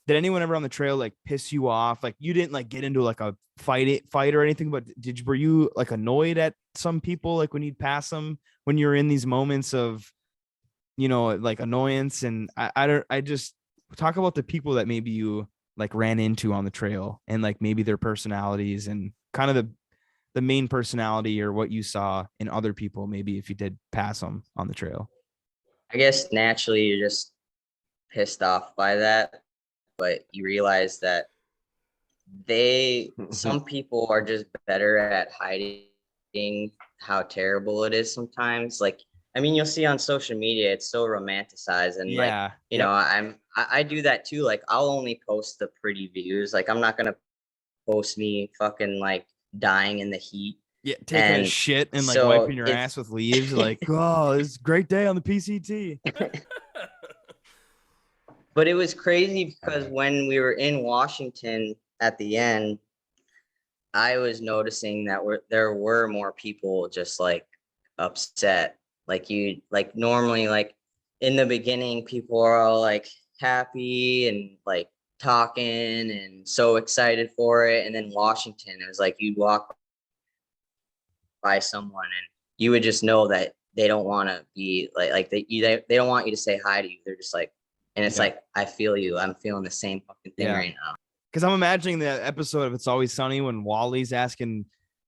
did anyone ever on the trail like piss you off? Like you didn't like get into like a fight or anything, but were you like annoyed at some people like when you'd pass them when you're in these moments of, like annoyance? And I just talk about the people that maybe you like ran into on the trail, and like maybe their personalities and kind of the main personality or what you saw in other people, maybe if you did pass them on the trail. I guess naturally you're just pissed off by that, but you realize that some people are just better at hiding how terrible it is sometimes. Like, I mean, you'll see on social media, it's so romanticized, and like, Yeah. I do that too. Like, I'll only post the pretty views. Like, I'm not gonna post me fucking like dying in the heat. Yeah, taking a And shit and like so wiping your it's ass with leaves, like, oh, it's a great day on the PCT. but it was crazy because when we were in Washington at the end, I was noticing that there were more people just like upset. Like normally, like in the beginning, people are all like happy and like talking and so excited for it. And then Washington, it was like you'd walk by someone and you would just know that they don't want to be they don't want you to say hi to you. They're just like, and it's Yeah. like, I feel you. I'm feeling the same fucking thing Yeah. right now. Because I'm imagining the episode of It's Always Sunny when Wally's asking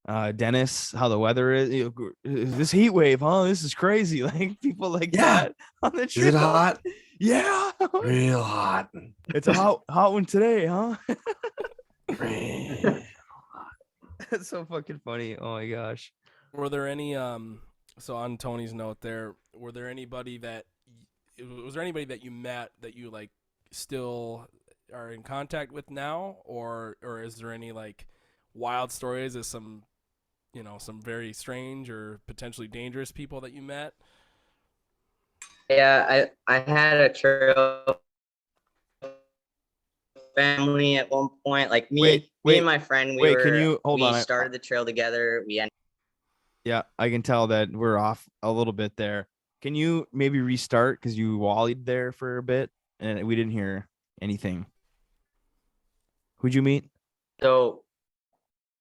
Dennis how the weather is. This heat wave, huh? This is crazy. Like people like Yeah. that on the Is trail. it hot? Yeah. Real hot. It's a hot one today, huh? Real. That's so fucking funny. Oh my gosh. Were there any so on Tony's note there, was there anybody that you met that you like still are in contact with now, or is there any like wild stories of some very strange or potentially dangerous people that you met? Yeah, I had a trail family at one point. Like me and my friend, can you hold on? started the trail together. Yeah, I can tell that we're off a little bit there. Can you maybe restart because you wallied there for a bit and we didn't hear anything? Who'd you meet? So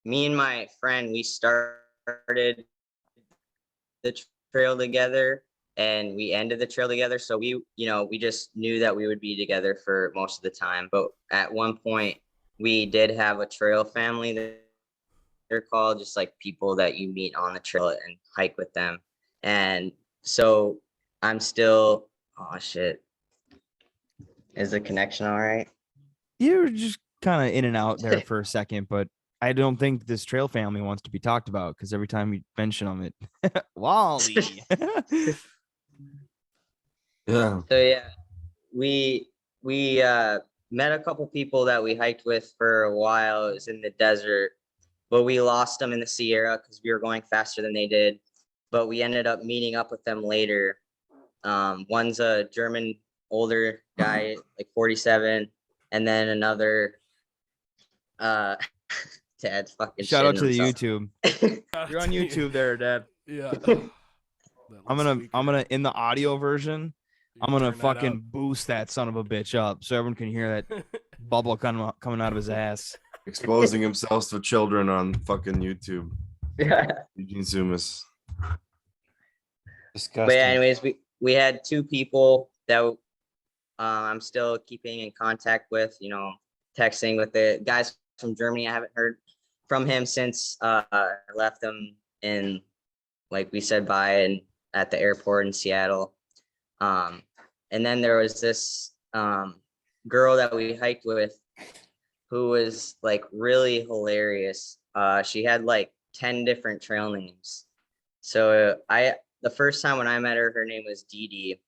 me and my friend, we started the trail together and we ended the trail together. So we just knew that we would be together for most of the time. But at one point we did have a trail family that they're called, just like people that you meet on the trail and hike with them. And so I'm still, oh shit. Is the connection all right? You were just kind of in and out there for a second, but I don't think this trail family wants to be talked about because every time you mention them, it Wally. Yeah. So yeah, we met a couple people that we hiked with for a while. It was in the desert, but we lost them in the Sierra because we were going faster than they did. But we ended up meeting up with them later. One's a German older guy, like 47, and then another Dad's fucking Shout out to the shitting YouTube. You're on YouTube there, Dad. Yeah. I'm gonna in the audio version, I'm gonna fucking boost that son of a bitch up so everyone can hear that bubble coming out of his ass. Exposing himself to children on fucking YouTube. Yeah. Eugene Sumas. Disgusting. But yeah, anyways, we had two people that I'm still keeping in contact with, texting with the guys from Germany. I haven't heard from him since I left him in, like we said, bye and at the airport in Seattle. And then there was this girl that we hiked with who was like really hilarious. She had like 10 different trail names. So the first time when I met her, her name was Dee Dee.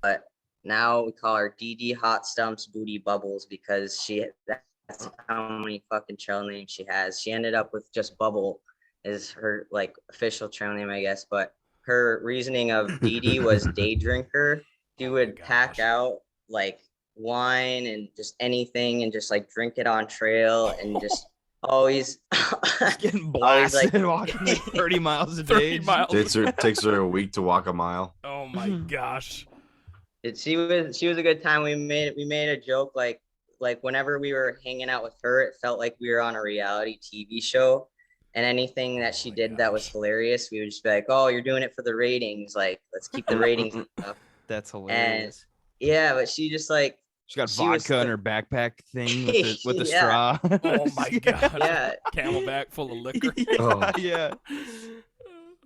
But now we call her Dee Dee Hot Stumps Booty Bubbles because that's how many fucking trail names she has. She ended up with just Bubble is her like official trail name, I guess. But her reasoning of Dee Dee was day drinker. She would pack out like wine and just anything and just like drink it on trail and just always Getting always, blasted walking like 30 miles a day. 30 miles. Takes her a week to walk a mile. Oh my gosh. She was a good time. We made a joke like whenever we were hanging out with her, it felt like we were on a reality TV show. And anything that she did that was hilarious, we would just be like, "Oh, you're doing it for the ratings. Like, let's keep the ratings up." That's hilarious. Yeah, but she just like She got she was vodka in her backpack thing with the straw. Oh my god. yeah. Camelback full of liquor. Oh. Yeah.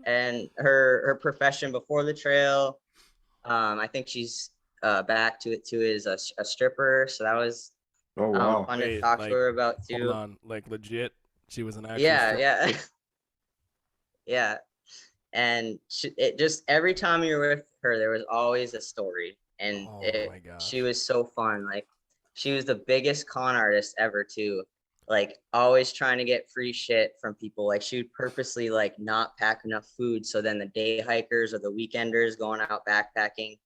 And her profession before the trail, I think she's back to it too, is a stripper. So that was Oh wow. fun to Wait, talk like, to her about Hold too. on, like legit, she was an actress. Yeah. Yeah. And it just every time you were with her, there was always a story, and Oh my gosh. she was so fun. Like she was the biggest con artist ever too. Like always trying to get free shit from people. Like she would purposely like not pack enough food, so then the day hikers or the weekenders going out backpacking,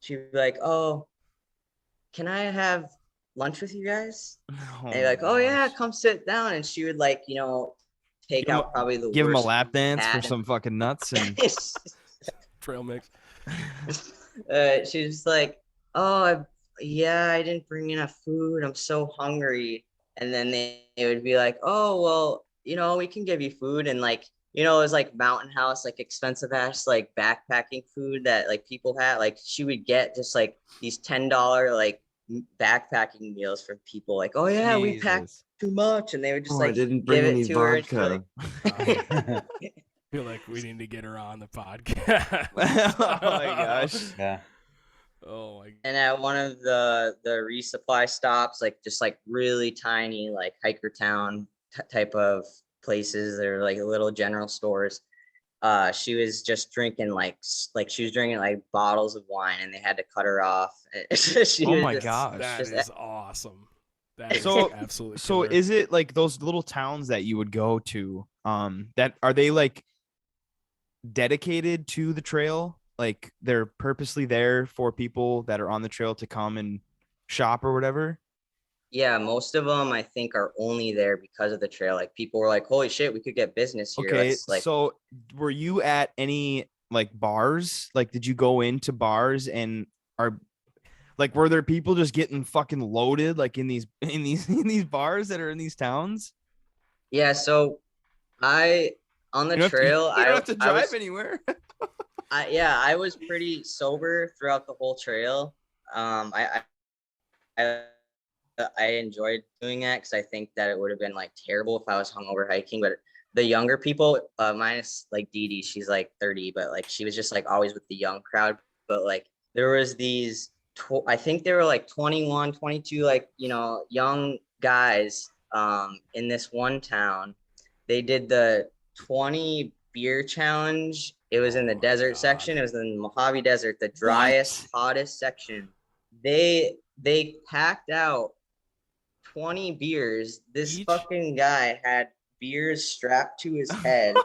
she'd be like, "Oh, can I have lunch with you guys?" And they're like, "Oh yeah, come sit down." And she would like, take out probably the Give him a worst lap dance for pad. some fucking nuts and Trail mix. She's just like, "Oh, yeah, I didn't bring enough food. I'm so hungry." And then they would be like, "Oh, well, we can give you food." And like, it was like mountain house, like expensive ass, like backpacking food that like people had. Like she would get just like these $10 like backpacking meals from people like, oh yeah, we packed Jesus. too much, and they would just Oh, I like didn't give bring it any to her. And she's vodka. like, Feel like we need to get her on the podcast. Oh my gosh. Yeah. Oh my. and at one of the resupply stops, like just like really tiny, like hiker town type of places, they're like little general stores. She was just drinking like she was drinking like bottles of wine, and they had to cut her off. She Oh was my just- gosh. That just- is awesome. That is So- absolutely. So killer. is it like those little towns that you would go to? That are they like dedicated to the trail? Like they're purposely there for people that are on the trail to come and shop or whatever? Yeah, most of them I think are only there because of the trail. Like people were like, "Holy shit, we could get business here." Okay, Let's, like, so were you at any like bars? Like, did you go into bars and are like were there people just getting fucking loaded like in these in these bars that are in these towns? yeah. So I on the You don't have to- trail, you don't have to I drive was, anywhere. I was pretty sober throughout the whole trail. I I enjoyed doing that because I think that it would have been like terrible if I was hungover hiking. But the younger people, minus like Dee Dee, she's like 30, but like she was just like always with the young crowd. But like there was these, I think they were like 21, 22, like, you know, young guys in this one town. They did the 20 beer challenge. It was in the Oh my desert God. section. It was in the Mojave Desert, the driest, hottest section. They packed out 20 beers. This Each? fucking guy had beers strapped to his head,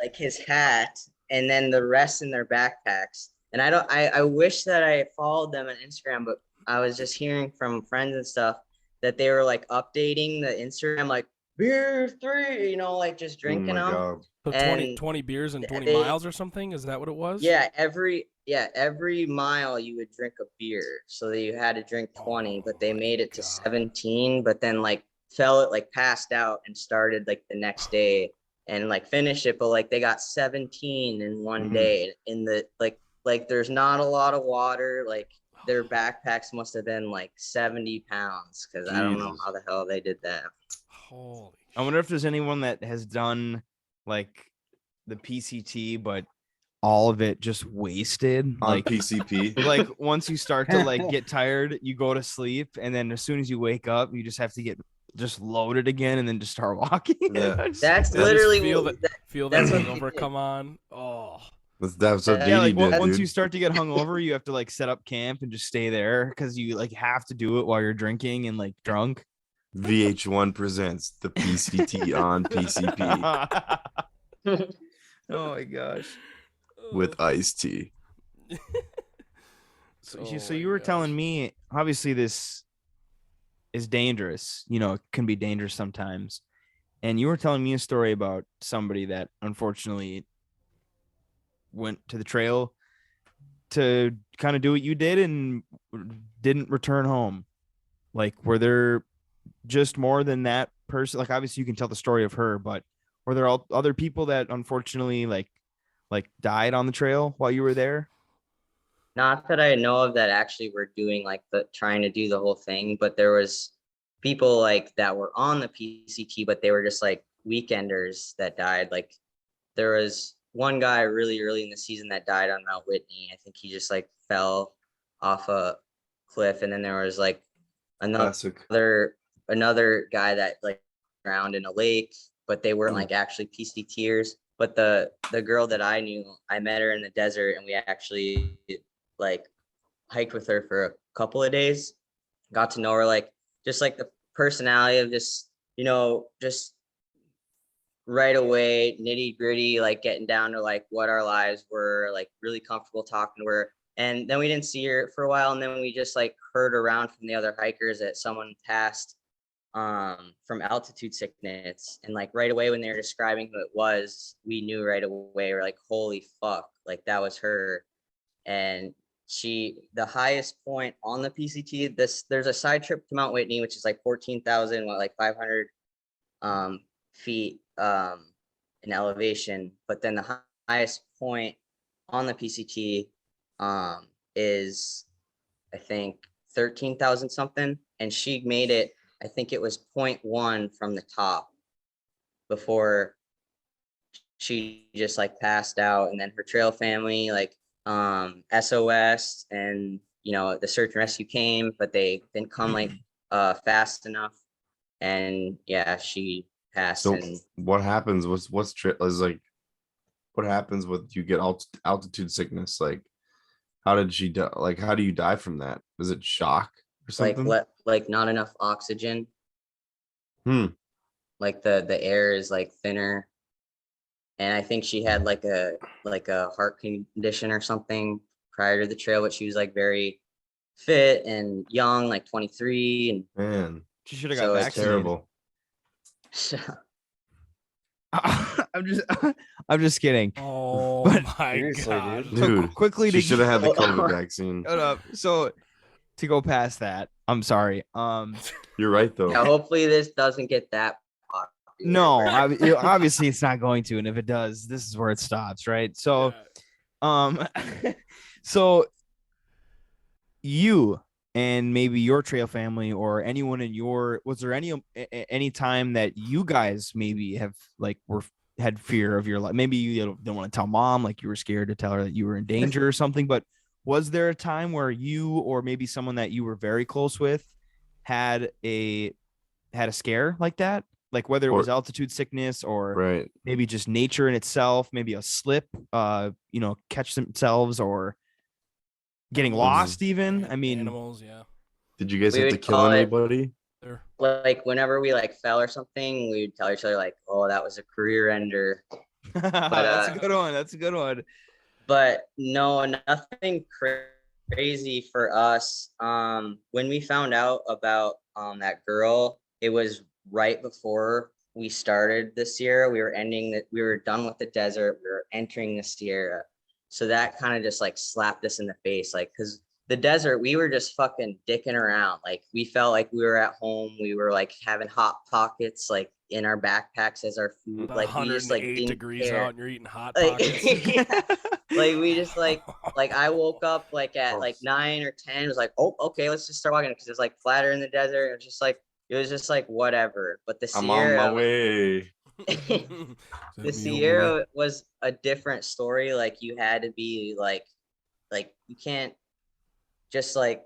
like his hat, and then the rest in their backpacks. And I wish that I followed them on Instagram, but I was just hearing from friends and stuff that they were like updating the Instagram, like beer 3, you know, like just Oh drinking my them. god. So and 20 beers and 20 they- miles or something? Is that what it was? Yeah, every mile you would drink a beer. So that you had to drink 20, but they Oh my made it to God. 17, but then like passed out and started like the next day and like finished it, but like they got 17 in one Mhm. day in the like there's not a lot of water. Like their backpacks must have been like 70 pounds because I don't know Jesus. how the hell they did that. Holy. I wonder if there's anyone that has done like the PCT, but all of it just wasted. On Like, PCP. like once you start to like get tired, you go to sleep, and then as soon as you wake up, you just have to get just loaded again, and then just start walking. Yeah. That's Just literally feel what, that that's what they hangover did. come on. Oh. That's what Yeah, Dee Yeah, Dee like did, once dude. you start to get hungover, you have to like set up camp and just stay there because you like have to do it while you're drinking and like drunk. VH1 presents the PCT on PCP Oh my gosh. with iced tea. So, Oh so my you were gosh. telling me, obviously this is dangerous. You know, it can be dangerous sometimes. And you were telling me a story about somebody that unfortunately went to the trail to kind of do what you did and didn't return home. Like, were there just more than that person? Like, obviously you can tell the story of her, but were there all other people that unfortunately like died on the trail while you were there? Not that I know of that actually were doing like the trying to do the whole thing, but there was people like that were on the PCT, but they were just like weekenders that died. Like there was one guy really early in the season that died on Mount Whitney. I think he just like fell off a cliff, and then there was like Classic. another guy that like drowned in a lake, but they weren't like actually PCTers. But the girl that I knew, I met her in the desert, and we actually like hiked with her for a couple of days. Got to know her, like just like the personality of just, you know, just right away, nitty gritty, like getting down to like what our lives were, like really comfortable talking to her. And then we didn't see her for a while, and then we just like heard around from the other hikers that someone passed from altitude sickness, and like right away when they were describing who it was, we knew right away. We're like, holy fuck, like that was her. And the highest point on the PCT, there's a side trip to Mount Whitney, which is like 14,000, like 500 feet in elevation, but then the highest point on the PCT is I think 13,000 something, and she made it, I think it was 0.1 from the top before she just like passed out. And then her trail family, like SOS and the search and rescue came, but they didn't come like fast enough. And yeah, she passed. So And what happens? What happens with you get altitude sickness? Like, how did she die? Like, how do you die from that? Is it shock or something? like not enough oxygen. Hmm. Like the air is like thinner. And I think she had like a heart condition or something prior to the trail, but she was like very fit and young, like 23. And Man, She should have So got it's vaccinated. terrible. I'm just kidding. Oh But- my Seriously, god. dude. So Dude, quickly she to should have had the Oh. COVID vaccine. shut up. So to go past that, I'm sorry. You're right though. yeah, hopefully this doesn't get that popular. No, obviously it's not going to, and if it does, this is where it stops, right? So, Yeah. so you and maybe your trail family or anyone in your, was there any time that you guys maybe have like had fear of your life? Maybe you didn't want to tell mom, like you were scared to tell her that you were in danger or something, but was there a time where you or maybe someone that you were very close with had a scare like that? Like whether it was altitude sickness or Right. maybe just nature in itself, maybe a slip, catch themselves or getting lost even. I mean, animals, yeah. Did you guys We have to would kill call it- anybody? They're- Like whenever we like fell or something, we would tell each other like, "Oh, that was a career ender." that's a good one. That's a good one. But no, nothing crazy for us. When we found out about that girl, it was right before we started the Sierra. We were done with the desert. We were entering the Sierra. So that kind of just like slapped us in the face. Like, cause the desert, we were just fucking dicking around. Like we felt like we were at home. We were like having hot pockets like in our backpacks as our food. Like we just like 108 didn't degrees care. out and you're eating hot Like, pockets. like we just like I woke up like at like 9 or 10. It was like, oh, okay, let's just start walking because it's like flatter in the desert. It was just like whatever. But the I'm on Sierra, my way. the Sierra was a different story. Like you had to be like you can't just like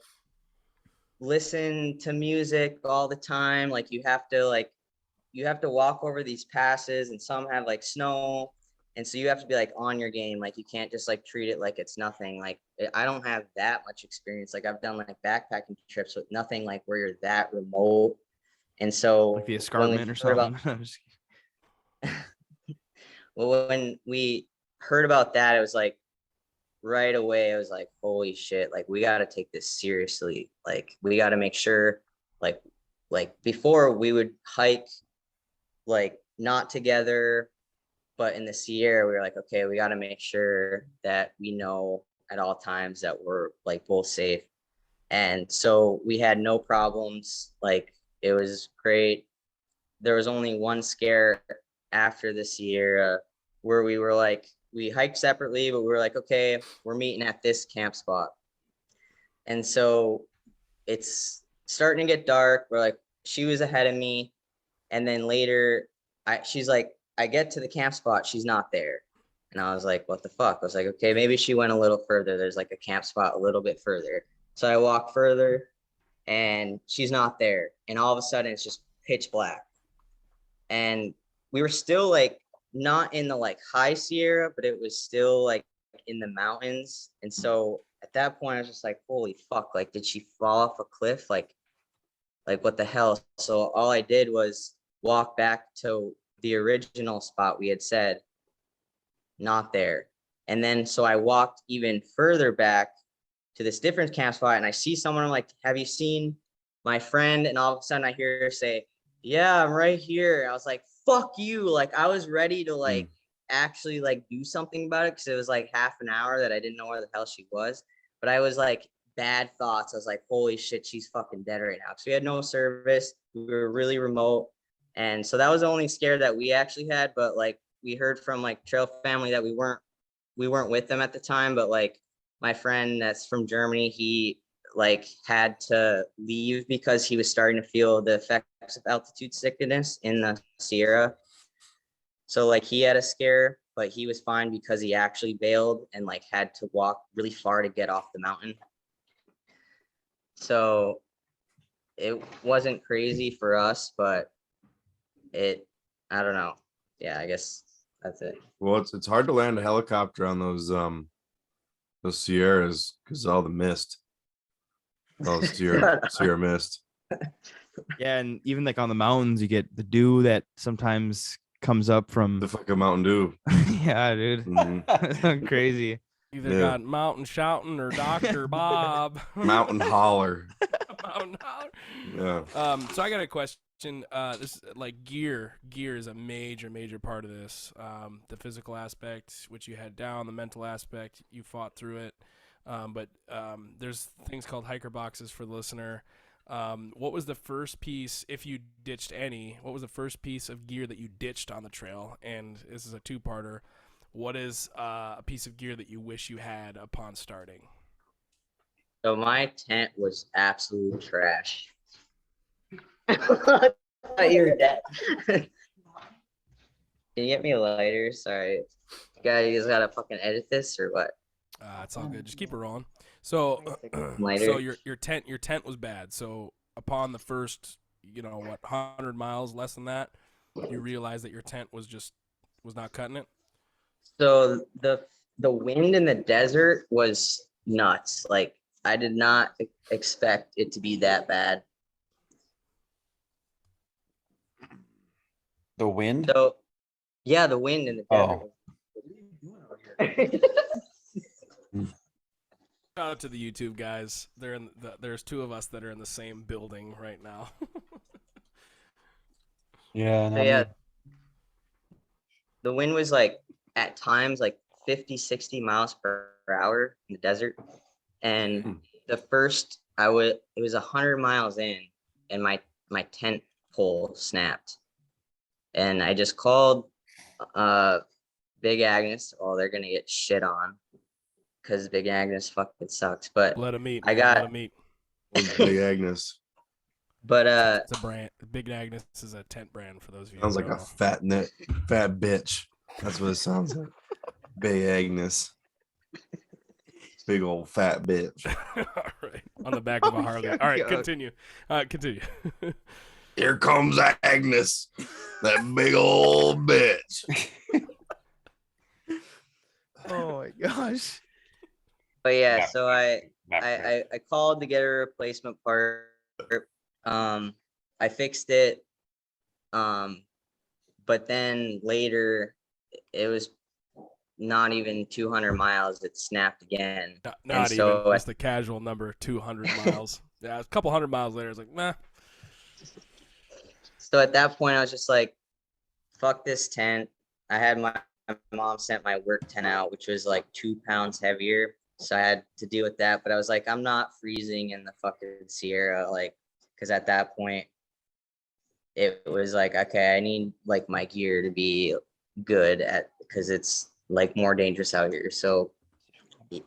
listen to music all the time. Like you have to walk over these passes, and some have like snow. And so you have to be like on your game. Like you can't just like treat it like it's nothing. Like I don't have that much experience. Like I've done like backpacking trips with nothing like where you're that remote. And so Like the escarpment or something. well, when we heard about that, it was like right away, I was like, holy shit, like we got to take this seriously. Like we got to make sure like before we would hike, like not together, but in the Sierra, we were like, okay, we got to make sure that we know at all times that we're like both safe. And so we had no problems. Like it was great. There was only one scare after the Sierra where we were like, we hiked separately, but we were like, okay, we're meeting at this camp spot. And so it's starting to get dark. We're like, she was ahead of me. And then later she's like, I get to the camp spot, she's not there. And I was like, what the fuck? I was like, okay, maybe she went a little further. There's like a camp spot a little bit further. So I walk further and she's not there. And all of a sudden it's just pitch black. And we were still like not in the like high Sierra, but it was still like in the mountains. And so at that point I was just like, holy fuck, like did she fall off a cliff? Like what the hell? So all I did was walk back to the original spot we had said, not there. And then so I walked even further back to this different camp spot, and I see someone. I'm like, have you seen my friend? And all of a sudden I hear her say, yeah, I'm right here. I was like, fuck you. Like I was ready to like actually like do something about it, because it was like half an hour that I didn't know where the hell she was. But I was like, bad thoughts. I was like, holy shit, she's fucking dead right now. So we had no service. We were really remote. And so that was the only scare that we actually had. But like we heard from like trail family that we weren't with them at the time, but like my friend that's from Germany, he like had to leave because he was starting to feel the effects of altitude sickness in the Sierra. So like he had a scare, but he was fine because he actually bailed and like had to walk really far to get off the mountain. So it wasn't crazy for us, but I don't know. Yeah, I guess that's it. Well, it's hard to land a helicopter on those Sierras because all the mist. Oh, Sierra mist. Yeah, and even like on the mountains, you get the dew that sometimes comes up from The fucking Mountain Dew. yeah, dude. Mhm. Crazy. Either Yeah. got Mountain Shouting or Dr. Bob. Mountain Holler. Mountain Holler. Yeah. So I got a question. This like gear is a major part of this. The physical aspect, which you had down, the mental aspect, you fought through it. But there's things called hiker boxes for the listener. What was the first piece, if you ditched any, what was the first piece of gear that you ditched on the trail? And this is a two-parter. What is a piece of gear that you wish you had upon starting? So my tent was absolute trash. I thought you were dead. Can you get me a lighter? Sorry. You guys gotta fucking edit this or what? It's all good. Just keep it rolling. So, Lighter. so your tent was bad. So upon the first, 100 miles, less than that, you realized that your tent was not cutting it. So the wind in the desert was nuts. Like I did not expect it to be that bad. The wind? So yeah, the wind in the desert. Shout out to the YouTube guys. There's two of us that are in the same building right now. Yeah. So yeah, the wind was like at times like 50, 60 miles per hour in the desert. And the first it was 100 miles in and my tent pole snapped. And I just called Big Agnes. Oh, they're gonna get shit on because Big Agnes fucking sucks. But Let him eat. I got- Let him eat. Big Agnes. but It's a brand. Big Agnes is a tent brand for those of you. Sounds who like don't a know. fat bitch. That's what it sounds like. Big Agnes. Big old fat bitch. All right. On the back of a Harley. All right, continue. Continue. Here comes Agnes, that big old bitch. Oh my gosh. But yeah, Yeah. so I called to get a replacement part. I fixed it. But then later it was not even 200 miles. It snapped again. Not so even. It's the casual number, 200 miles. Yeah, a couple hundred miles later, it's like, nah. So at that point, I was just like, fuck this tent. I had my mom sent my work tent out, which was like 2 pounds heavier. So I had to deal with that. But I was like, I'm not freezing in the fucking Sierra. Like, because at that point, it was like, okay, I need like my gear to be good because it's like more dangerous out here. So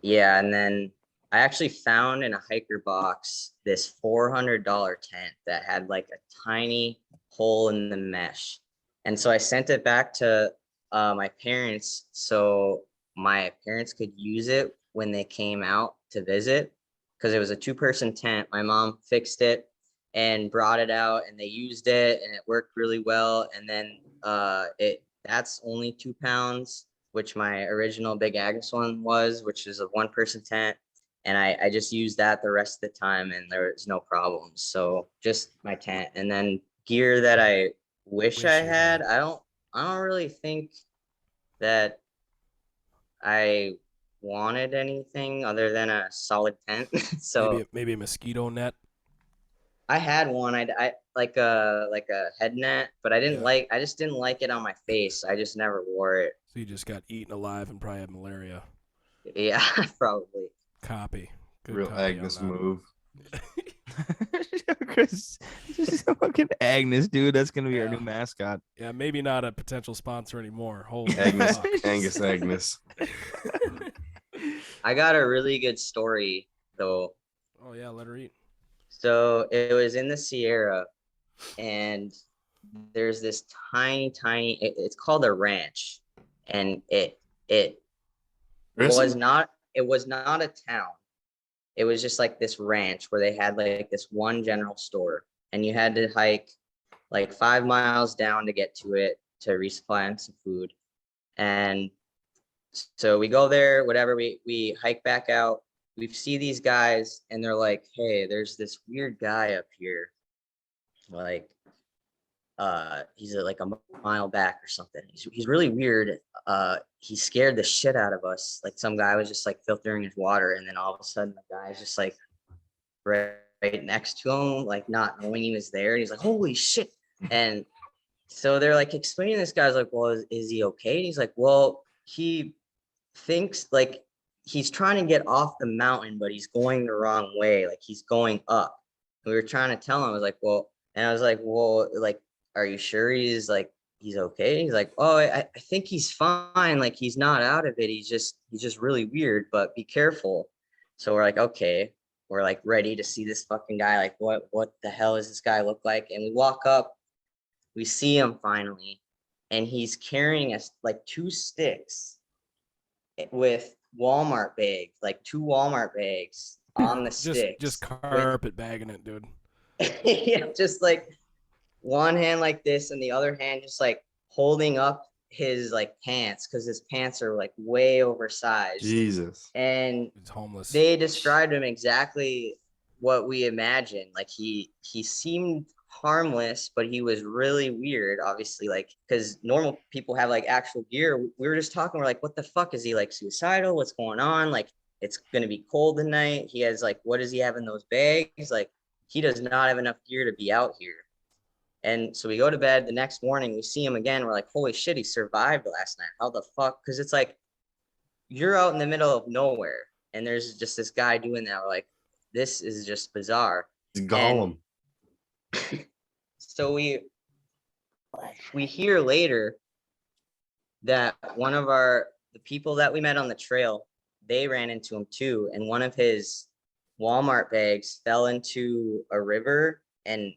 yeah. And then I actually found in a hiker box this $400 tent that had like a tiny hole in the mesh. And so I sent it back to my parents so my parents could use it when they came out to visit because it was a 2-person tent. My mom fixed it and brought it out and they used it and it worked really well. And then that's only 2 pounds, which my original Big Agnes one was, which is a 1-person tent. And I just used that the rest of the time and there was no problems. So just my tent. And then gear that I wish I you had, I don't really think that I wanted anything other than a solid tent. So Maybe a mosquito net. I had one. I like a head net, but I just didn't like it on my face. I just never wore it. So you just got eaten alive and probably had malaria. Yeah, probably. Copy. Good Real copy Agnes on that. move. Chris, just fucking Agnes, dude. That's gonna be our Yeah. new mascot. Yeah, maybe not a potential sponsor anymore. Holy Agnes, fuck. Angus Agnes. I got a really good story though. Oh yeah, let her eat. So it was in the Sierra, and there's this tiny, it's called a ranch, and it was not a town. It was just like this ranch where they had like this one general store, and you had to hike like 5 miles down to get to it to resupply on some food. And so we go there, whatever, we hike back out. We see these guys and they're like, hey, there's this weird guy up here. Like, he's like a mile back or something. He's really weird. He scared the shit out of us. Like some guy was just like filtering his water, and then all of a sudden the guy's just like right next to him, like not knowing he was there. And he's like, holy shit. And so they're like explaining this guy's like, well, is he okay? And he's like, well, he thinks like he's trying to get off the mountain, but he's going the wrong way. Like he's going up. We were trying to tell him, I was like, well, like, are you sure he's okay? He's like, oh, I think he's fine. Like he's not out of it. He's just really weird, but be careful. So we're like, okay, we're like ready to see this fucking guy. Like what the hell does this guy look like? And we walk up, we see him finally, and he's carrying us like 2 sticks with Walmart bags, like 2 Walmart bags on the sticks. Just carpet bagging it, dude. Yeah, just like one hand like this and the other hand just like holding up his like pants, because his pants are like way oversized. Jesus. And He's homeless. they described him exactly what we imagined. Like he seemed harmless, but he was really weird, obviously, like because normal people have like actual gear. We were just talking, we're like, what the fuck, is he like suicidal? What's going on? Like it's gonna be cold tonight. He has like, what does he have in those bags? Like he does not have enough gear to be out here. And so we go to bed. The next morning we see him again. We're like, holy shit, he survived last night. How the fuck? Because it's like you're out in the middle of nowhere and there's just this guy doing that. We're like, this is just bizarre. It's Gollum. So we hear later that one of the people that we met on the trail, they ran into him too, and one of his Walmart bags fell into a river and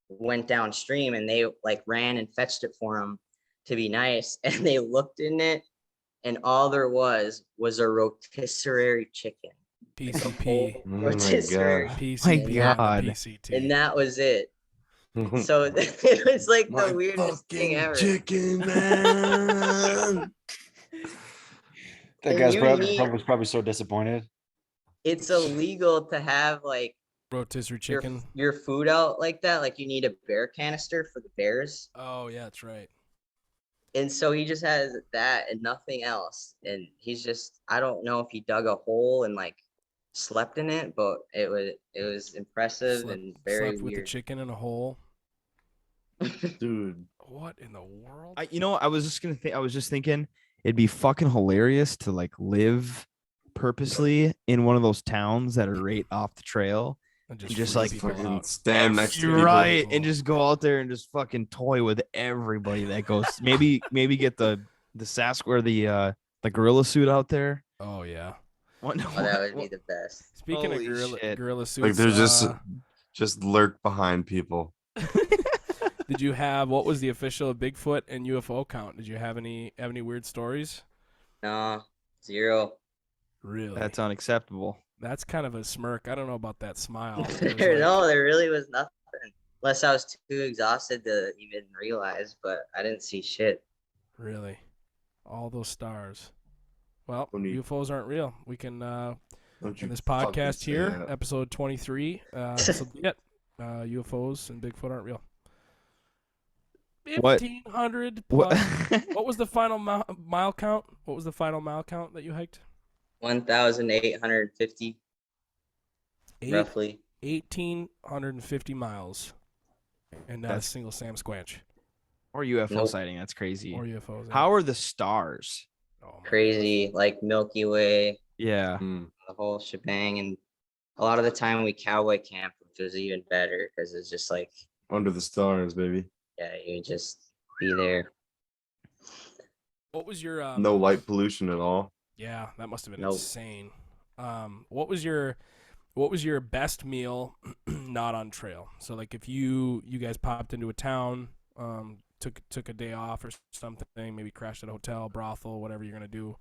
went downstream, and they like ran and fetched it for him to be nice, and they looked in it, and all there was a rotisserie chicken. PCP. Oh my Rotisserie. God. PCP. My God. PCT. And that was it. So it was like My the weirdest thing fucking ever. chicken, man. That And guy's you was probably so disappointed. It's illegal to have like Rotisserie your chicken. your food out like that. Like you need a bear canister for the bears. Oh yeah, that's right. And so he just has that and nothing else. And he's just, I don't know if he dug a hole and like slept in it, but it was impressive and very Slept with the weird. chicken in a hole. Dude. What in the world? I was just thinking it'd be fucking hilarious to like live purposely in one of those towns that are right off the trail. And just freak like people Fucking out. stand next to You're people. right, and just go out there and just fucking toy with everybody that goes. Maybe get the Sasquatch or the gorilla suit out there. Oh yeah. Oh, that would be the best. Speaking Holy of shit. gorilla suits, Like there's just lurk behind people. did you have, what was the official Bigfoot and UFO count? Did you have any weird stories? No, 0. Really? That's unacceptable. That's kind of a smirk. I don't know about that smile. It was like- No, there really was nothing. Unless I was too exhausted to even realize, but I didn't see shit. Really? All those stars. Well, When you- UFOs aren't real. We can Don't in you this fucking podcast say here, that. episode 23, this will be it. UFOs and Bigfoot aren't real. What? 1,500 What? plus. What was the final mile count? What was the final mile count that you hiked? 1,850 roughly. 1,850 miles. And not That's- a single Sam Squanch Or UFO Nope. sighting. That's crazy. or UFOs. How are the stars? Oh, my Crazy, like Milky Way, Yeah. Hmm. the whole shebang. And a lot of the time we cowboy camp, which was even better because it's just like, Under the stars, baby. yeah, you just be there. What was your No light pollution at all. Yeah, that must have been Nope. insane. What was your what was your best meal not on trail? So like if you guys popped into a town, took a day off or something, maybe crashed at a hotel, brothel, whatever you're gonna do.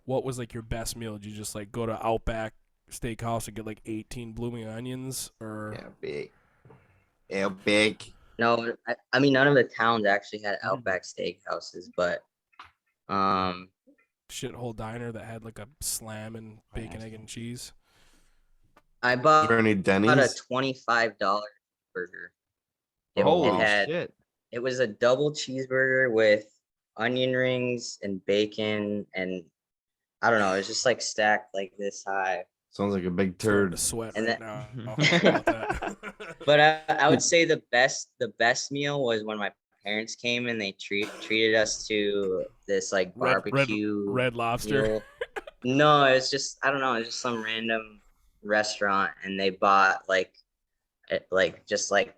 What was like your best meal? Did you just like go to Outback Steakhouse and get like 18 blooming onions, or Yeah, big. Yeah, big. No, I mean none of the towns actually had Outback steakhouses, but shithole diner that had like a slam and bacon, egg, and cheese? I Is there any bought a Denny's? $25 burger. Holy had shit! it was a double cheeseburger with onion rings and bacon, and I don't know, it was just like stacked like this high. Sounds like a big Starting turd. to sweat And right that- now. About that. But I would say the best meal was when my parents came and they treated us to this like barbecue Red Lobster. meal. No, it's just I don't know, it's just some random restaurant, and they bought just like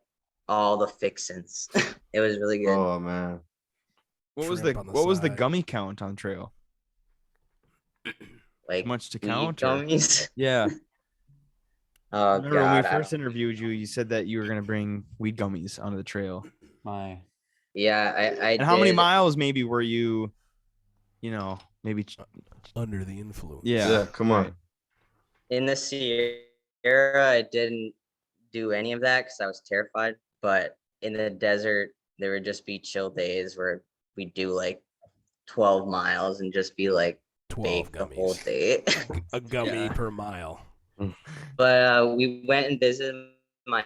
all the fixins. It was really good. Oh man. What was Shrimp on the what was the side. gummy count on trail? Like Much to weed count? Or? gummies. Yeah. Oh Remember when god. we I first don't- interviewed you? You said that you were gonna bring weed gummies onto the trail. My Yeah, I And how many did. miles maybe were you? You know, maybe. Under the influence. Yeah. Yeah, come on. right. In the Sierra, I didn't do any of that because I was terrified. But in the desert, there would just be chill days where we'd do like 12 miles and just be like 12 baked the whole gummies. day. A gummy Yeah. per mile. But we went and visited my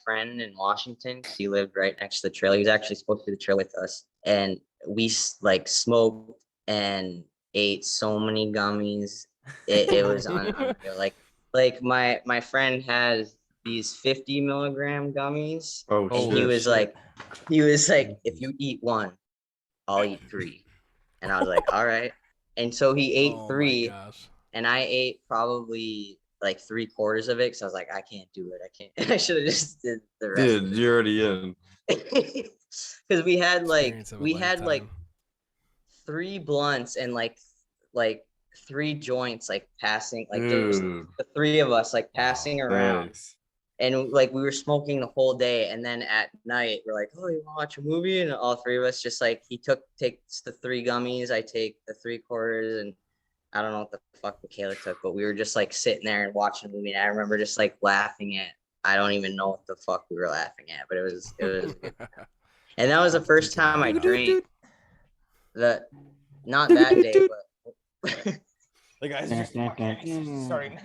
friend in Washington because he lived right next to the trail. He was actually supposed to do the trail with us, and we like smoked and ate so many gummies. It was unreal. Like my friend has these 50 milligram gummies, Oh, and shit. he was like, if you eat one, I'll eat three. And I was like, all right. And so he ate Oh my three, gosh. and I ate probably like 3/4 of it because I was like, I can't do it. I can't. I should have just did the rest. Dude, you're already in. Because we had Experience of a 3 lifetime. blunts and like 3 joints like passing, like just Dude, the 3 of us like passing around, nice. and like we were smoking the whole day, and then at night we're like, oh, you want to watch a movie? And all 3 of us just like, he takes the 3 gummies, I take the 3/4, and I don't know what the fuck Michaela took, but we were just like sitting there and watching a movie, and I remember just like laughing at, I don't even know what the fuck we were laughing at, but it was good. And that was the first time I drank. Not that day, but The guy's just starting.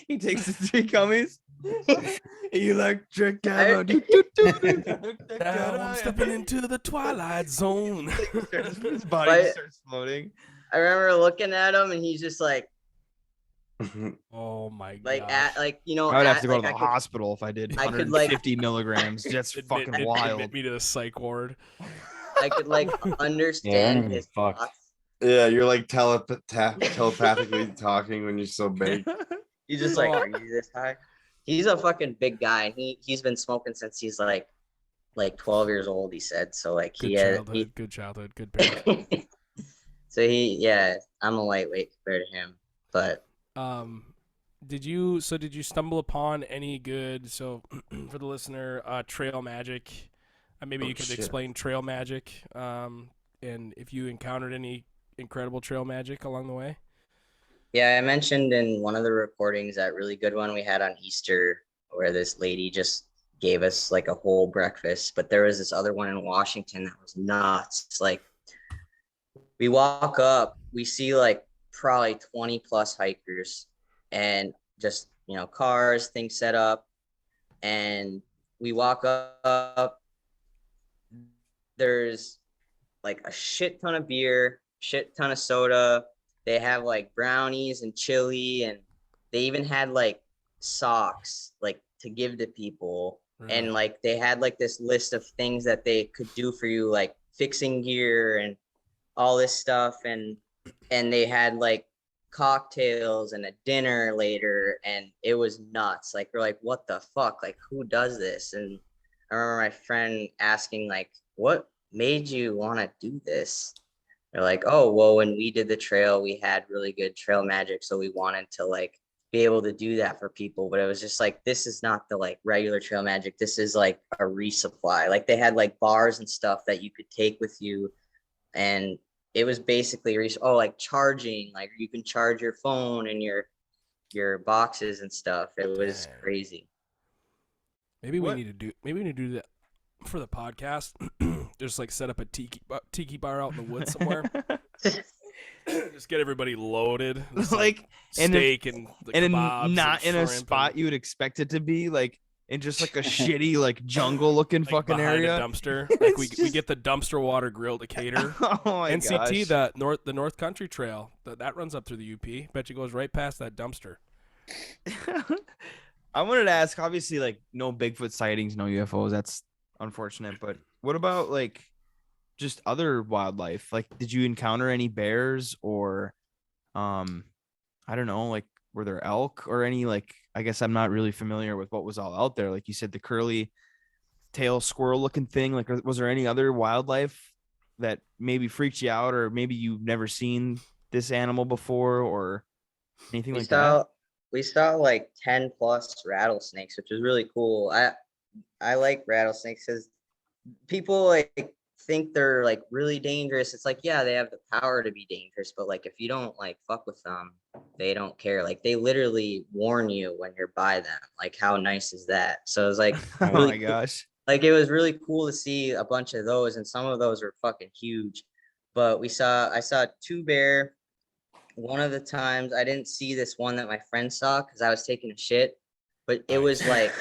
He takes the 3 gummies. Electric I- Now I'm stepping into the twilight zone. His body But- starts floating. I remember looking at him, and he's just like Oh my like gosh. at like, you know, I would have at, to go like, to the I could- hospital if I did I could, like- 150 milligrams. That's fucking wild. Admit me to the psych ward. I could like understand enemy his fucked. thoughts. Yeah, you're like telepathically talking when you're so big. He's just like, are you this high? He's a fucking big guy. He's been smoking since he's like 12 years old, he said. So like Good he had childhood. Good childhood. Good parent. so I'm a lightweight compared to him. But Did you stumble upon any good, so for the listener, trail magic? Maybe Oh, you could shit. explain trail magic, and if you encountered any incredible trail magic along the way. yeah, I mentioned in one of the recordings that really good one we had on Easter where this lady just gave us like a whole breakfast. But there was this other one in Washington that was nuts. It's like we walk up, we see like probably 20 plus hikers and just, you know, cars, things set up. And we walk up, there's like a shit ton of beer, shit ton of soda. They have like brownies and chili, and they even had like socks like to give to people. And like they had like this list of things that they could do for you, like fixing gear and all this stuff. And they had like cocktails and a dinner later, and it was nuts. Like we're like, what the fuck? Like who does this? And I remember my friend asking like, what made you want to do this? They're like, oh, well, when we did the trail, we had really good trail magic. So we wanted to like be able to do that for people. But it was just like, this is not the like regular trail magic. This is like a resupply. Like they had like bars and stuff that you could take with you. And it was basically, like charging, like you can charge your phone and your boxes and stuff. It was crazy. Maybe we need to do that for the podcast. Just like set up a tiki bar out in the woods somewhere. Just get everybody loaded. Like steak and kebabs not in a shrimp spot you would expect it to be, like in just like a shitty like jungle looking like fucking behind area. a dumpster. Like we get the dumpster water grill to cater. Oh my NCT, gosh. the North Country Trail that runs up through the UP. Bet you goes right past that dumpster. I wanted to ask, obviously, like no Bigfoot sightings, no UFOs. That's unfortunate. But what about like just other wildlife? Like, did you encounter any bears or, I don't know, like were there elk or any like? I guess I'm not really familiar with what was all out there. Like you said, the curly tail squirrel looking thing. Like, was there any other wildlife that maybe freaked you out, or maybe you've never seen this animal before, or anything like that? We saw like 10 plus rattlesnakes, which was really cool. I like rattlesnakes because people like think they're like really dangerous. It's like, yeah, they have the power to be dangerous, but like if you don't like fuck with them, they don't care. Like they literally warn you when you're by them. Like how nice is that? So it was like, Oh really my gosh. like it was really cool to see a bunch of those, and some of those were fucking huge. But I saw 2 bear. One of the times I didn't see this one that my friend saw because I was taking a shit, but it was like,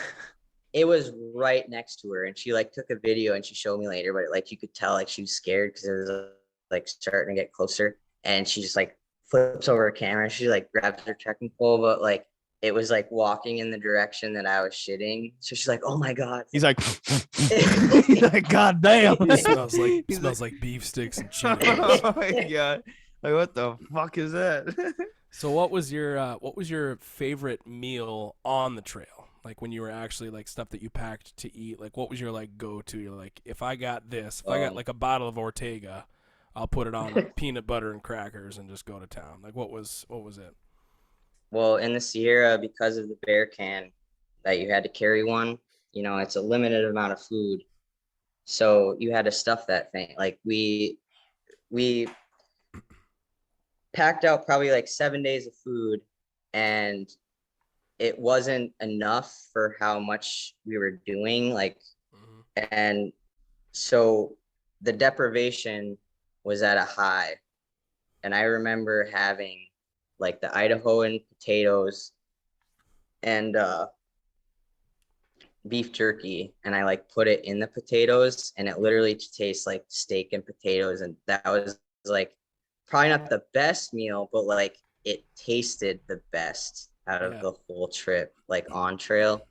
it was right next to her, and she like took a video and she showed me later, but like you could tell like she was scared because it was like starting to get closer, and she just like flips over her camera and she like grabs her trekking pole, but like it was like walking in the direction that I was shitting. So she's like, oh my God. He's like, he's like, God damn. It smells like beef sticks and Cheetos. Oh my God. Like, what the fuck is that? So what was your favorite meal on the trail? Like when you were actually like stuff that you packed to eat, like what was your like go-to? You're like, if I got like a bottle of Ortega, I'll put it on with peanut butter and crackers and just go to town. Like what was it? Well, in the Sierra, because of the bear can that you had to carry one, you know, it's a limited amount of food. So you had to stuff that thing. Like we packed out probably like 7 days of food, and it wasn't enough for how much we were doing. Like, and so the deprivation was at a high. And I remember having like the Idahoan potatoes and beef jerky, and I like put it in the potatoes, and it literally tastes like steak and potatoes. And that was like probably not the best meal, but like it tasted the best out of the whole trip, like on trail.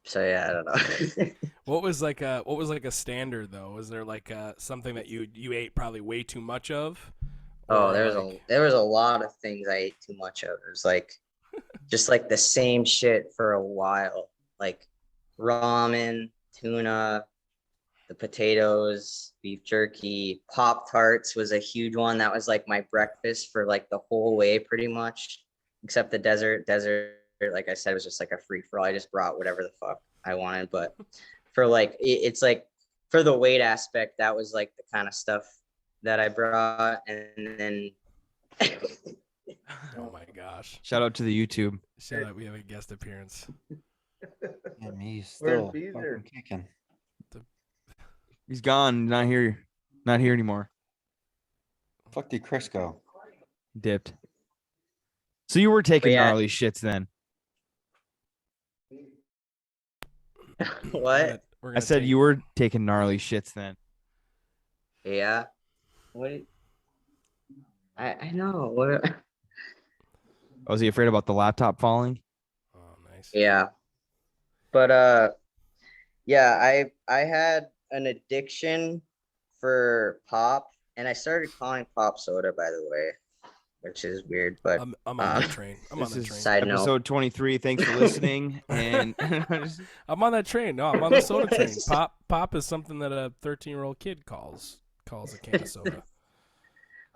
So yeah, I don't know. What was like a standard though? Was there like something that you ate probably way too much of? Oh, there was a lot of things I ate too much of. It was like just like the same shit for a while, like ramen, tuna, the potatoes, beef jerky, Pop-Tarts was a huge one. That was like my breakfast for like the whole way pretty much, except the desert, like I said, was just like a free for all. I just brought whatever the fuck I wanted. But for like, it's like for the weight aspect, that was like the kind of stuff that I brought. And then Oh my gosh. Shout out to the YouTube. Shout out, we have a guest appearance. Yeah, me still fucking kicking. He's gone. Not here anymore. Fuck did Chris go? Dipped. So you were taking yeah. gnarly shits then. What? I said you were taking gnarly shits then. Yeah. What? I know. What? Was he afraid about the laptop falling? Oh, nice. Yeah. But yeah, I had an addiction for pop, and I started calling pop soda, by the way, which is weird, but I'm on that train. I'm on that train. Side note. Episode 23. Thanks for listening. And I'm on that train. No, I'm on the soda train. Pop is something that a 13-year-old kid calls a can of soda.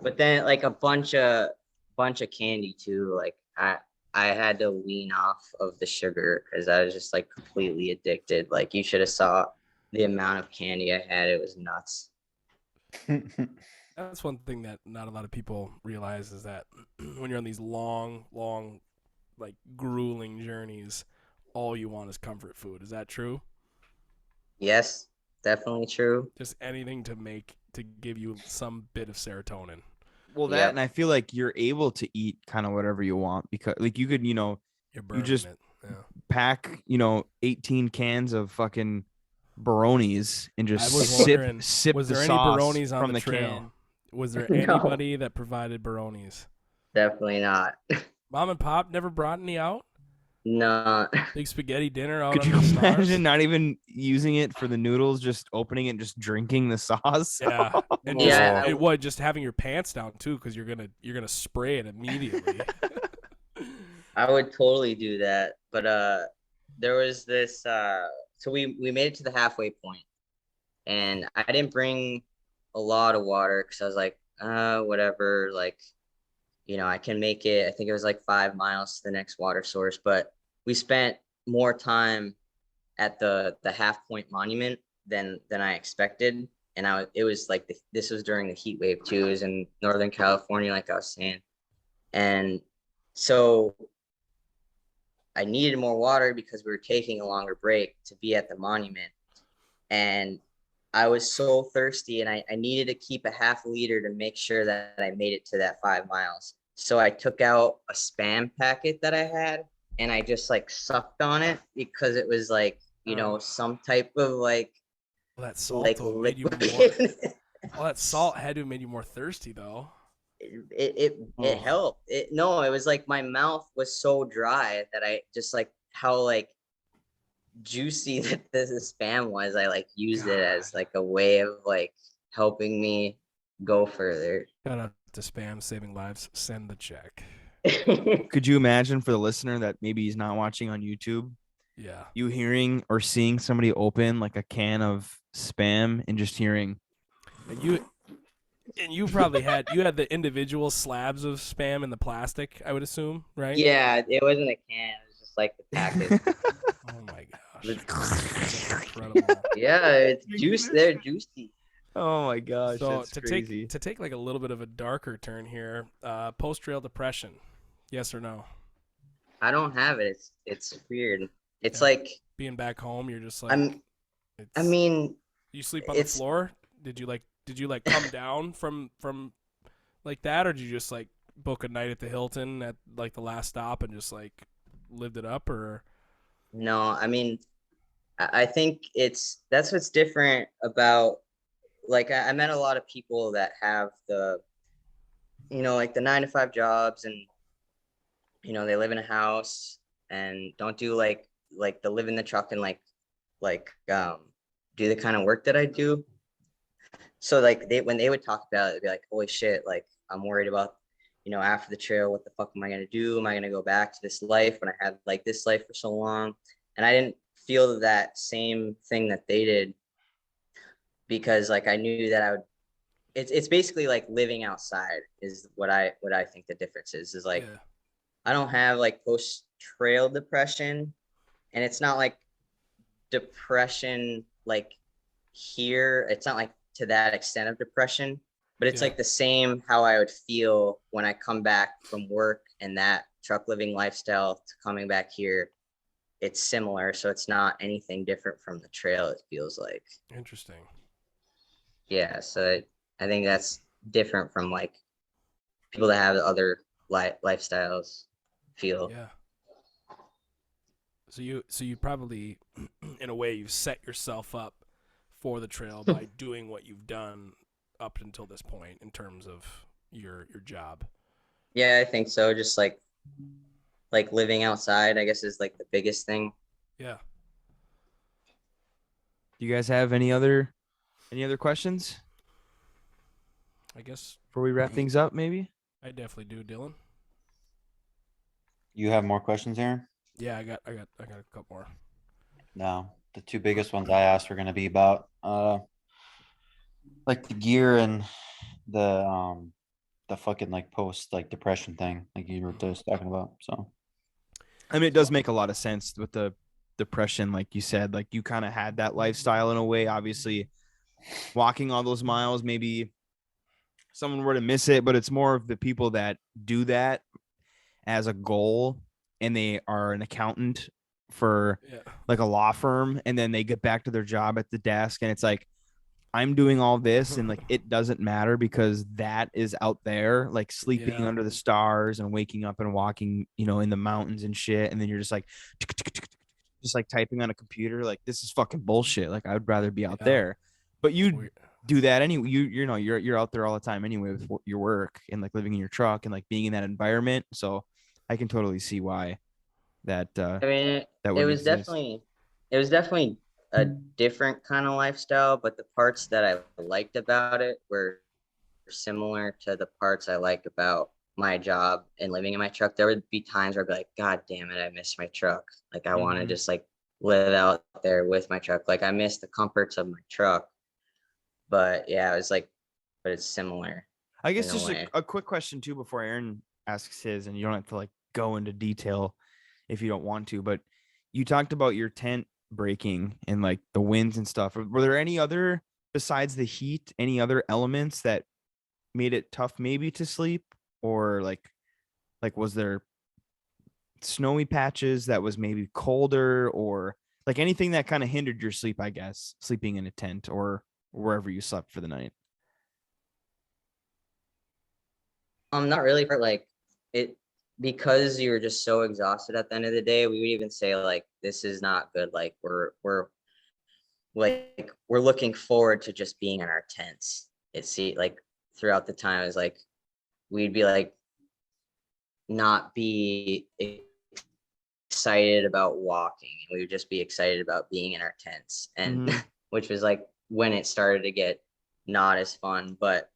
But then like a bunch of candy too. Like I had to wean off of the sugar because I was just like completely addicted. Like you should have saw the amount of candy I had. It was nuts. That's one thing that not a lot of people realize is that when you're on these long, like grueling journeys, all you want is comfort food. Is that true? Yes, definitely true. Just anything to give you some bit of serotonin. Well, that Yep. and I feel like you're able to eat kind of whatever you want because like you could, You're you burning just it. Yeah. pack, 18 cans of fucking Baronis and I just was sip wondering, sip was the there any sauce Baronis on from the the trail? can. Was there No. anybody that provided Baronis? Definitely not. Mom and Pop never brought any out? No. Big spaghetti dinner out Could under you the stars? imagine not even using it for the noodles, just opening it and just drinking the sauce? Yeah, and Yeah. just having your pants down too, because you're gonna spray it immediately. I would totally do that. But there was this so we made it to the halfway point and I didn't bring a lot of water because I was like, whatever, like, I can make it. I think it was like 5 miles to the next water source, but we spent more time at the half point monument than I expected. And it was like this was during the heat wave too. It was in Northern California, like I was saying. And so I needed more water because we were taking a longer break to be at the monument. And I was so thirsty and I needed to keep a half liter to make sure that I made it to that 5 miles. So I took out a Spam packet that I had and I just like sucked on it because it was like, some type of like Well, that salt like though made you more. liquid. Well, that salt had to have made you more thirsty though. It helped. It was like my mouth was so dry that I just like how like juicy that this Spam was. I like used it as like a way of like helping me go further. Shout out to Spam saving lives. Send the check. Could you imagine for the listener that maybe he's not watching on YouTube, Yeah. you hearing or seeing somebody open like a can of Spam and just hearing, And you probably had the individual slabs of Spam in the plastic, I would assume, right? Yeah, it wasn't a can. It was just like the packet. Oh my gosh. That's incredible. Yeah, it's juice. They're juicy. oh my gosh, So that's to crazy. take like a little bit of a darker turn here, post trail depression, yes or no? I don't have it. It's weird. It's Yeah. like Being back home, you're just like I mean, you sleep on the it's- floor. Did you like come down from like that, or did you just like book a night at the Hilton at like the last stop and just like lived it up? Or no, I mean, I think that's what's different about like I met a lot of people that have the like the 9 to 5 jobs and they live in a house and don't do like the live in the truck and like do the kind of work that I do. So like when they would talk about it, they'd be like, holy shit, like I'm worried about, after the trail, what the fuck am I gonna do? Am I gonna go back to this life when I had like this life for so long? And I didn't feel that same thing that they did because like I knew that I would it's basically like living outside is what I think the difference is like yeah. I don't have like post trail depression and it's not like depression like here. It's not like to that extent of depression, but it's Yeah. like the same how I would feel when I come back from work and that truck living lifestyle to coming back here. It's similar, so it's not anything different from the trail. It feels like, Interesting. yeah. So I think that's different from like people that have other lifestyles feel. Yeah. So you probably, in a way, you've set yourself up for the trail by doing what you've done up until this point in terms of your job. Yeah, I think so. Just like living outside, I guess, is like the biggest thing. Yeah. Do you guys have any other questions I guess before we wrap things up? Maybe. I definitely do, Dylan. You have more questions, Aaron? Yeah, I got a couple more. No, the two biggest ones I asked were going to be about like the gear and the the fucking like post like depression thing like you were just talking about. So I mean, it does make a lot of sense with the depression, like you said. Like you kind of had that lifestyle in a way. Obviously, walking all those miles, maybe someone were to miss it, but it's more of the people that do that as a goal, and they are an accountant for Yeah. like a law firm, and then they get back to their job at the desk, and it's like, I'm doing all this and like it doesn't matter because that is out there, like sleeping Yeah. under the stars and waking up and walking, you know, in the mountains and shit. And then you're just like typing on a computer. Like, this is fucking bullshit. Like, I would rather be out Yeah. there. But you Weird. do that anyway. You know, you're out there all the time anyway with your work and like living in your truck and like being in that environment. So I can totally see why that I mean, that it would was exist. definitely a different kind of lifestyle, but the parts that I liked about it were similar to the parts I liked about my job and living in my truck. There would be times where I'd be like, God damn it, I miss my truck. Like I want to Mhm. just like live out there with my truck. Like I miss the comforts of my truck. But yeah, it was like, but it's similar I guess in a just way. a quick question too before Aaron asks his, and you don't have to like go into detail if you don't want to, but you talked about your tent breaking and like the winds and stuff. Were there any other, besides the heat, any other elements that made it tough maybe to sleep, or like was there snowy patches that was maybe colder, or like anything that kind of hindered your sleep, I guess, sleeping in a tent or wherever you slept for the night? Not really, for like it, because you were just so exhausted at the end of the day. We would even say like, this is not good. Like we're looking forward to just being in our tents. It's like throughout the time, it was like we'd be like not be excited about walking. We would just be excited about being in our tents, and Mhm. which was like when it started to get not as fun. But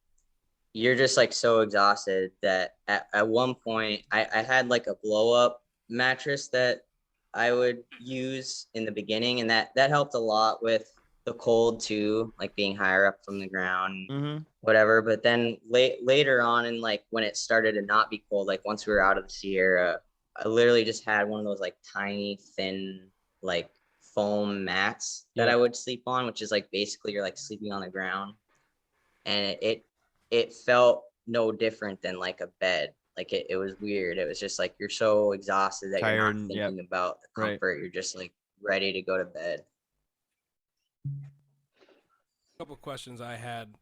you're just like so exhausted that at one point I had like a blow up mattress that I would use in the beginning, and that helped a lot with the cold too, like being higher up from the ground, Mhm. whatever. But then later on, and like when it started to not be cold, like once we were out of the Sierra, I literally just had one of those like tiny thin like foam mats that Yeah. I would sleep on, which is like basically you're like sleeping on the ground, and it felt no different than like a bed. Like it was weird. It was just like you're so exhausted that you're Tired not and yep. thinking about the Right. comfort. You're just like ready to go to bed. A couple questions I had,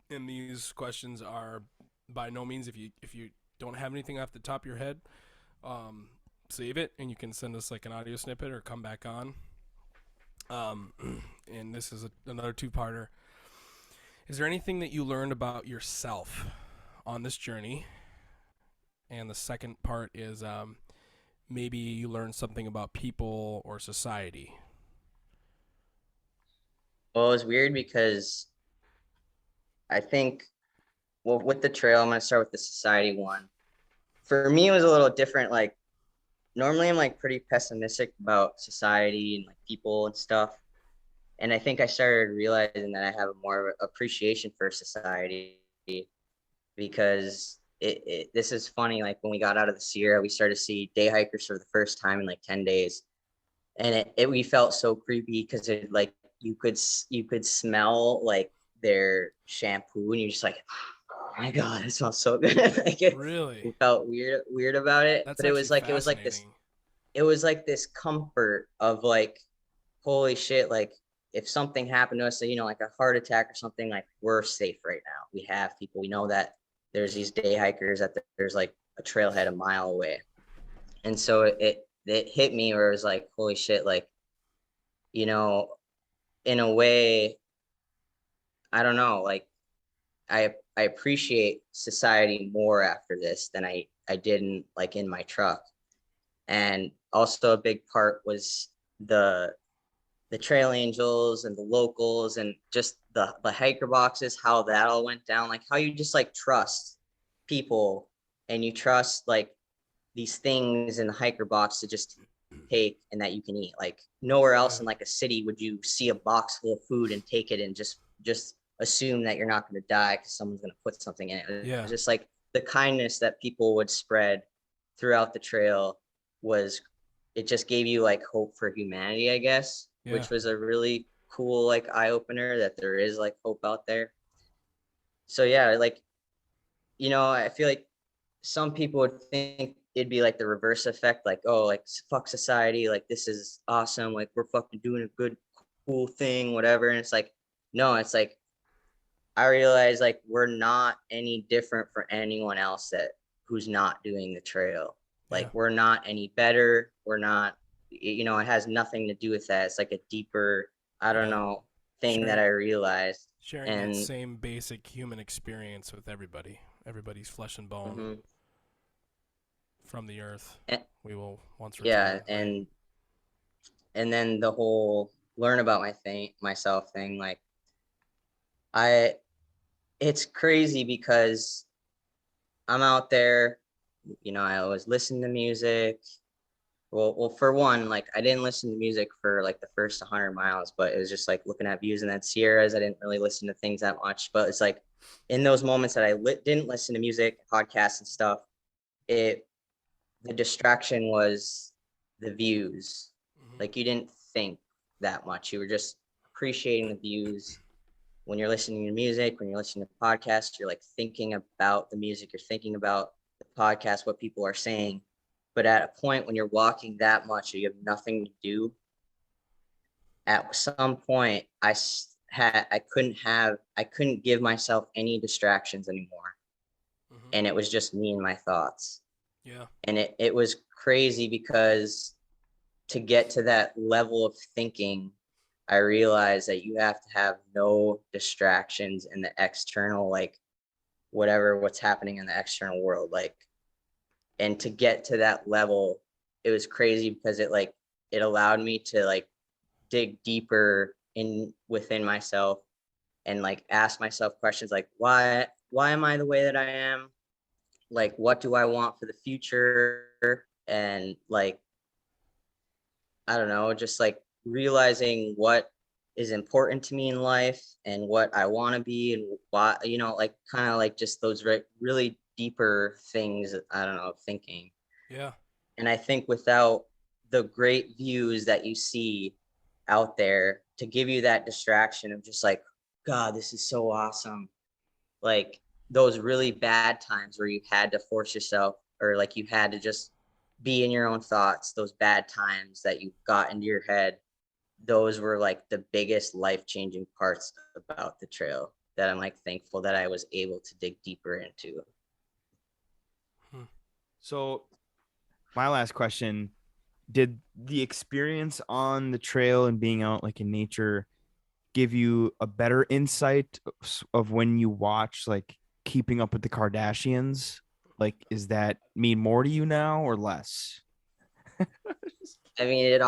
and these questions are by no means, if you don't have anything off the top of your head, save it and you can send us like an audio snippet or come back on. And this is another two-parter. Is there anything that you learned about yourself on this journey? And the second part is maybe you learned something about people or society. Well, it was weird because I think, well, with the trail, I'm going to start with the society one. For me, it was a little different. Like normally I'm like pretty pessimistic about society and like people and stuff. And I think I started realizing that I have a more appreciation for society, because this is funny. Like when we got out of the Sierra, we started to see day hikers for the first time in like 10 days. And we felt so creepy because it like you could smell like their shampoo, and you're just like, oh my God, it smells so good. Like Really? we felt weird about it. That's But it actually was like this fascinating. comfort of like, holy shit, like if something happened to us, you know, like a heart attack or something, like we're safe right now. We have people, we know that there's these day hikers, that there's like a trailhead a mile away. And so it hit me where it was like, holy shit, like, you know, in a way, I don't know, like I appreciate society more after this than I didn't like in my truck. And also a big part was the trail angels and the locals, and just the hiker boxes, how that all went down, like how you just like trust people, and you trust like these things in the hiker box to just take and that you can eat. Like nowhere else in like a city would you see a box full of food and take it and just assume that you're not going to die because someone's going to put something in it. It Yeah. was just like the kindness that people would spread throughout the trail it just gave you like hope for humanity, I guess, Yeah. which was a really cool like eye opener that there is like hope out there. So yeah, like, I feel like some people would think it'd be like the reverse effect, like, oh, like fuck society, like this is awesome, like we're fucking doing a good, cool thing, whatever. And it's like, no, it's like I realize like we're not any different from anyone else who's not doing the trail. Like Yeah. we're not any better. We're not, it has nothing to do with that. It's like a deeper, I don't Yeah. know, thing Sure. that I realized. Sharing that And same basic human experience with everybody's flesh and bone mhm. from the earth. And- We will once return. yeah, right? and then the whole learn about myself thing, like it's crazy because I'm out there, I always listen to music. Well, for one, like I didn't listen to music for like the first 100 miles, but it was just like looking at views and then Sierras. I didn't really listen to things that much, but it's like in those moments that I didn't listen to music, podcasts and stuff, the distraction was the views. Mhm. Like you didn't think that much. You were just appreciating the views. When you're listening to music, when you're listening to podcasts, you're like thinking about the music, you're thinking about the podcast, what people are saying. But at a point when you're walking that much, or you have nothing to do, at some point I couldn't give myself any distractions anymore. Mhm. And it was just me and my thoughts. Yeah. And it was crazy because to get to that level of thinking, I realized that you have to have no distractions in the external, like what's happening in the external world. Like, and to get to that level, it was crazy because it allowed me to like dig deeper in within myself and like ask myself questions like, why am I the way that I am? Like, what do I want for the future? And like, I don't know, just like realizing what is important to me in life and what I want to be and why, like kind of like just those really deeper things, I don't know, thinking. Yeah. And I think without the great views that you see out there to give you that distraction of just like, God, this is so awesome. Like those really bad times where you had to force yourself or like you had to just be in your own thoughts, those bad times that you got into your head, those were like the biggest life-changing parts about the trail that I'm like thankful that I was able to dig deeper into. So my last question, did the experience on the trail and being out like in nature give you a better insight of when you watch like Keeping Up with the Kardashians? Like, is that mean more to you now or less? I mean, it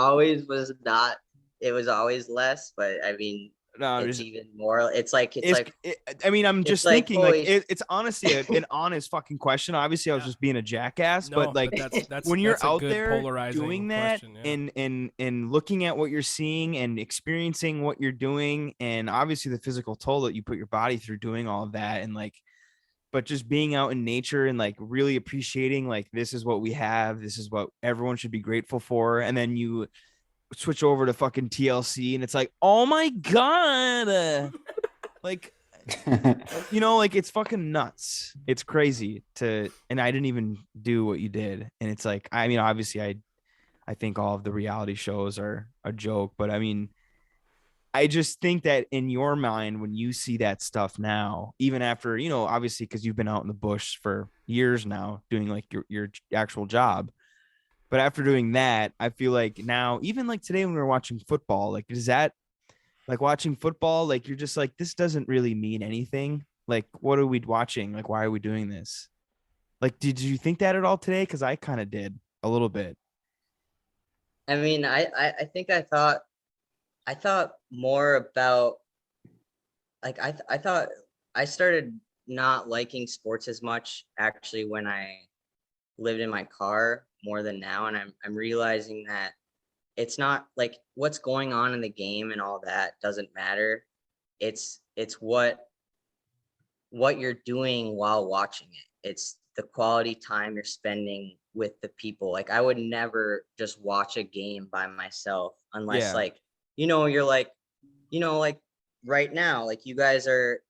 was always less, but I mean, No, it's even more. It's like I mean, I'm it's just like, thinking like holy it's honestly an honest fucking question. Obviously, I was Yeah. just being a jackass, No, but like that's when you're that's a out good there polarizing doing that question, yeah. and looking at what you're seeing and experiencing what you're doing, and obviously the physical toll that you put your body through doing all of that, and like, but just being out in nature and like really appreciating like this is what we have, this is what everyone should be grateful for, and then you switch over to fucking TLC and it's like, oh my god, like like it's fucking nuts. It's crazy and I didn't even do what you did. And it's like, I mean, obviously I think all of the reality shows are a joke, but I mean, I just think that in your mind, when you see that stuff now, even after, obviously, because you've been out in the bush for years now doing like your actual job. But after doing that, I feel like now, even like today when we were watching football, like, is that like watching football? Like, you're just like, this doesn't really mean anything. Like, what are we watching? Like, why are we doing this? Like, did you think that at all today? Because I kind of did a little bit. I mean, I think I thought more about like I thought I started not liking sports as much actually when I lived in my car more than now, and I'm realizing that it's not like what's going on in the game and all that doesn't matter. It's it's what you're doing while watching it. It's the quality time you're spending with the people. Like I would never just watch a game by myself unless Yeah. like, you're like, like right now, like you guys are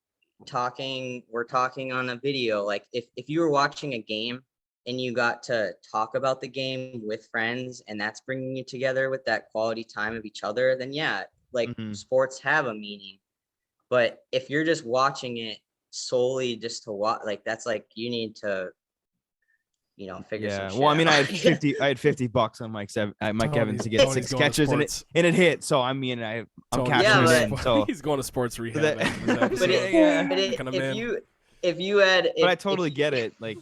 talking, we're talking on a video. Like if you were watching a game and you got to talk about the game with friends and that's bringing you together with that quality time of each other, then yeah, like Mhm. sports have a meaning. But if you're just watching it solely just to watch, like that's like you need to figure some Yeah. shit Well, I mean, out. I had $50 on Mike Evans to get Tony's 6 going to catches and sports. it hit. So I mean, I'm Tony's cashing Yeah, it in. but- So he's going to sports rehab. that- after this episode. But Yeah. but Come if in. you had, but I totally get it. Like,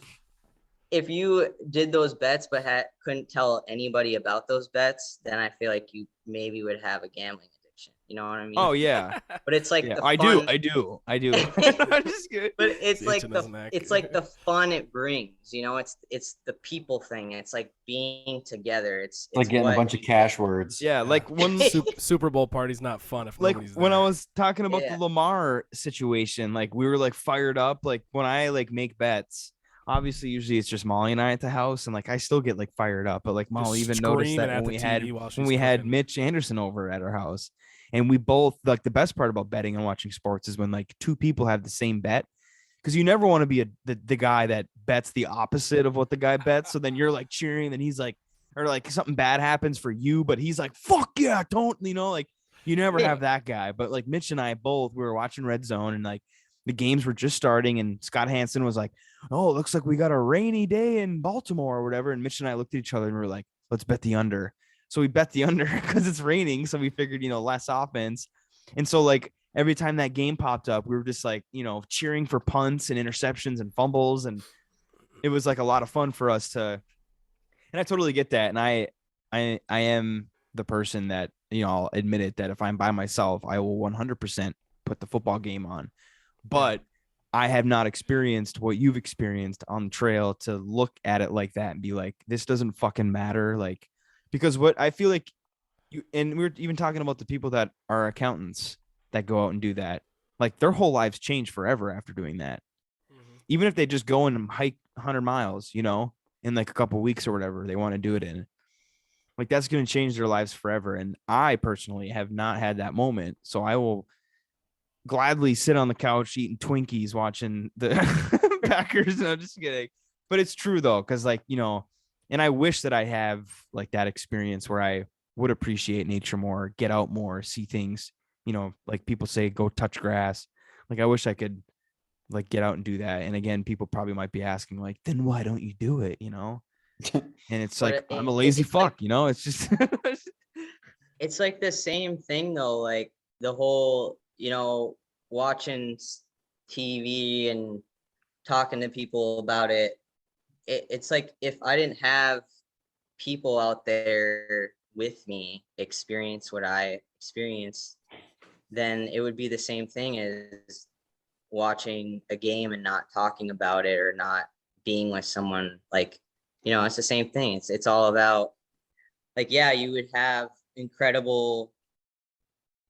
if you did those bets but couldn't tell anybody about those bets, then I feel like you maybe would have a gambling addiction. You know what I mean? oh yeah, But it's like yeah. the I fun, do. I'm just kidding. but it's He's like itching his neck. it's like the fun it brings. It's the people thing. It's like being together. It's like getting a what- bunch of cash words. Yeah, like when Super Bowl party's not fun if like nobody's when there. I was talking about Yeah. the Lamar situation, like we were like fired up. Like when I like make bets, obviously usually it's just Molly and I at the house, and like I still get like fired up. But like Molly Just even noticed screaming that at when the we had TV while she's when we had cooking. Mitch Anderson over at our house, and we both like the best part about betting and watching sports is when like two people have the same bet. Because you never want to be the guy that bets the opposite of what the guy bets. So then you're like cheering, and he's like, or like something bad happens for you, but he's like, fuck yeah, don't, like you never have that guy. But like Mitch and I both, we were watching Red Zone and like the games were just starting, and Scott Hansen was like, oh, it looks like we got a rainy day in Baltimore or whatever. And Mitch and I looked at each other and we were like, let's bet the under. So we bet the under because it's raining. So we figured, less offense. And so like every time that game popped up, we were just like, cheering for punts and interceptions and fumbles. And it was like a lot of fun for us to, and I totally get that. And I am the person that, I'll admit it, that if I'm by myself, I will 100% put the football game on. But I have not experienced what you've experienced on the trail to look at it like that and be like, this doesn't fucking matter. Like, because what I feel like you, and we're even talking about the people that are accountants that go out and do that, like their whole lives change forever after doing that. Even if they just go and hike 100 miles, in like a couple weeks or whatever they want to do it in, like that's going to change their lives forever. And I personally have not had that moment. So I will gladly sit on the couch eating Twinkies watching the Packers. No, just kidding. But it's true though, because like, and I wish that I have like that experience where I would appreciate nature more, get out more, see things, like people say, go touch grass. Like I wish I could like get out and do that. And again, people probably might be asking like, then why don't you do it? And it's But like, I'm a lazy it's like- fuck, it's just It's like the same thing though, like the whole, watching TV and talking to people about it. It's like if I didn't have people out there with me experience what I experienced, then it would be the same thing as watching a game and not talking about it or not being with someone. Like, it's the same thing. It's all about like, yeah, you would have incredible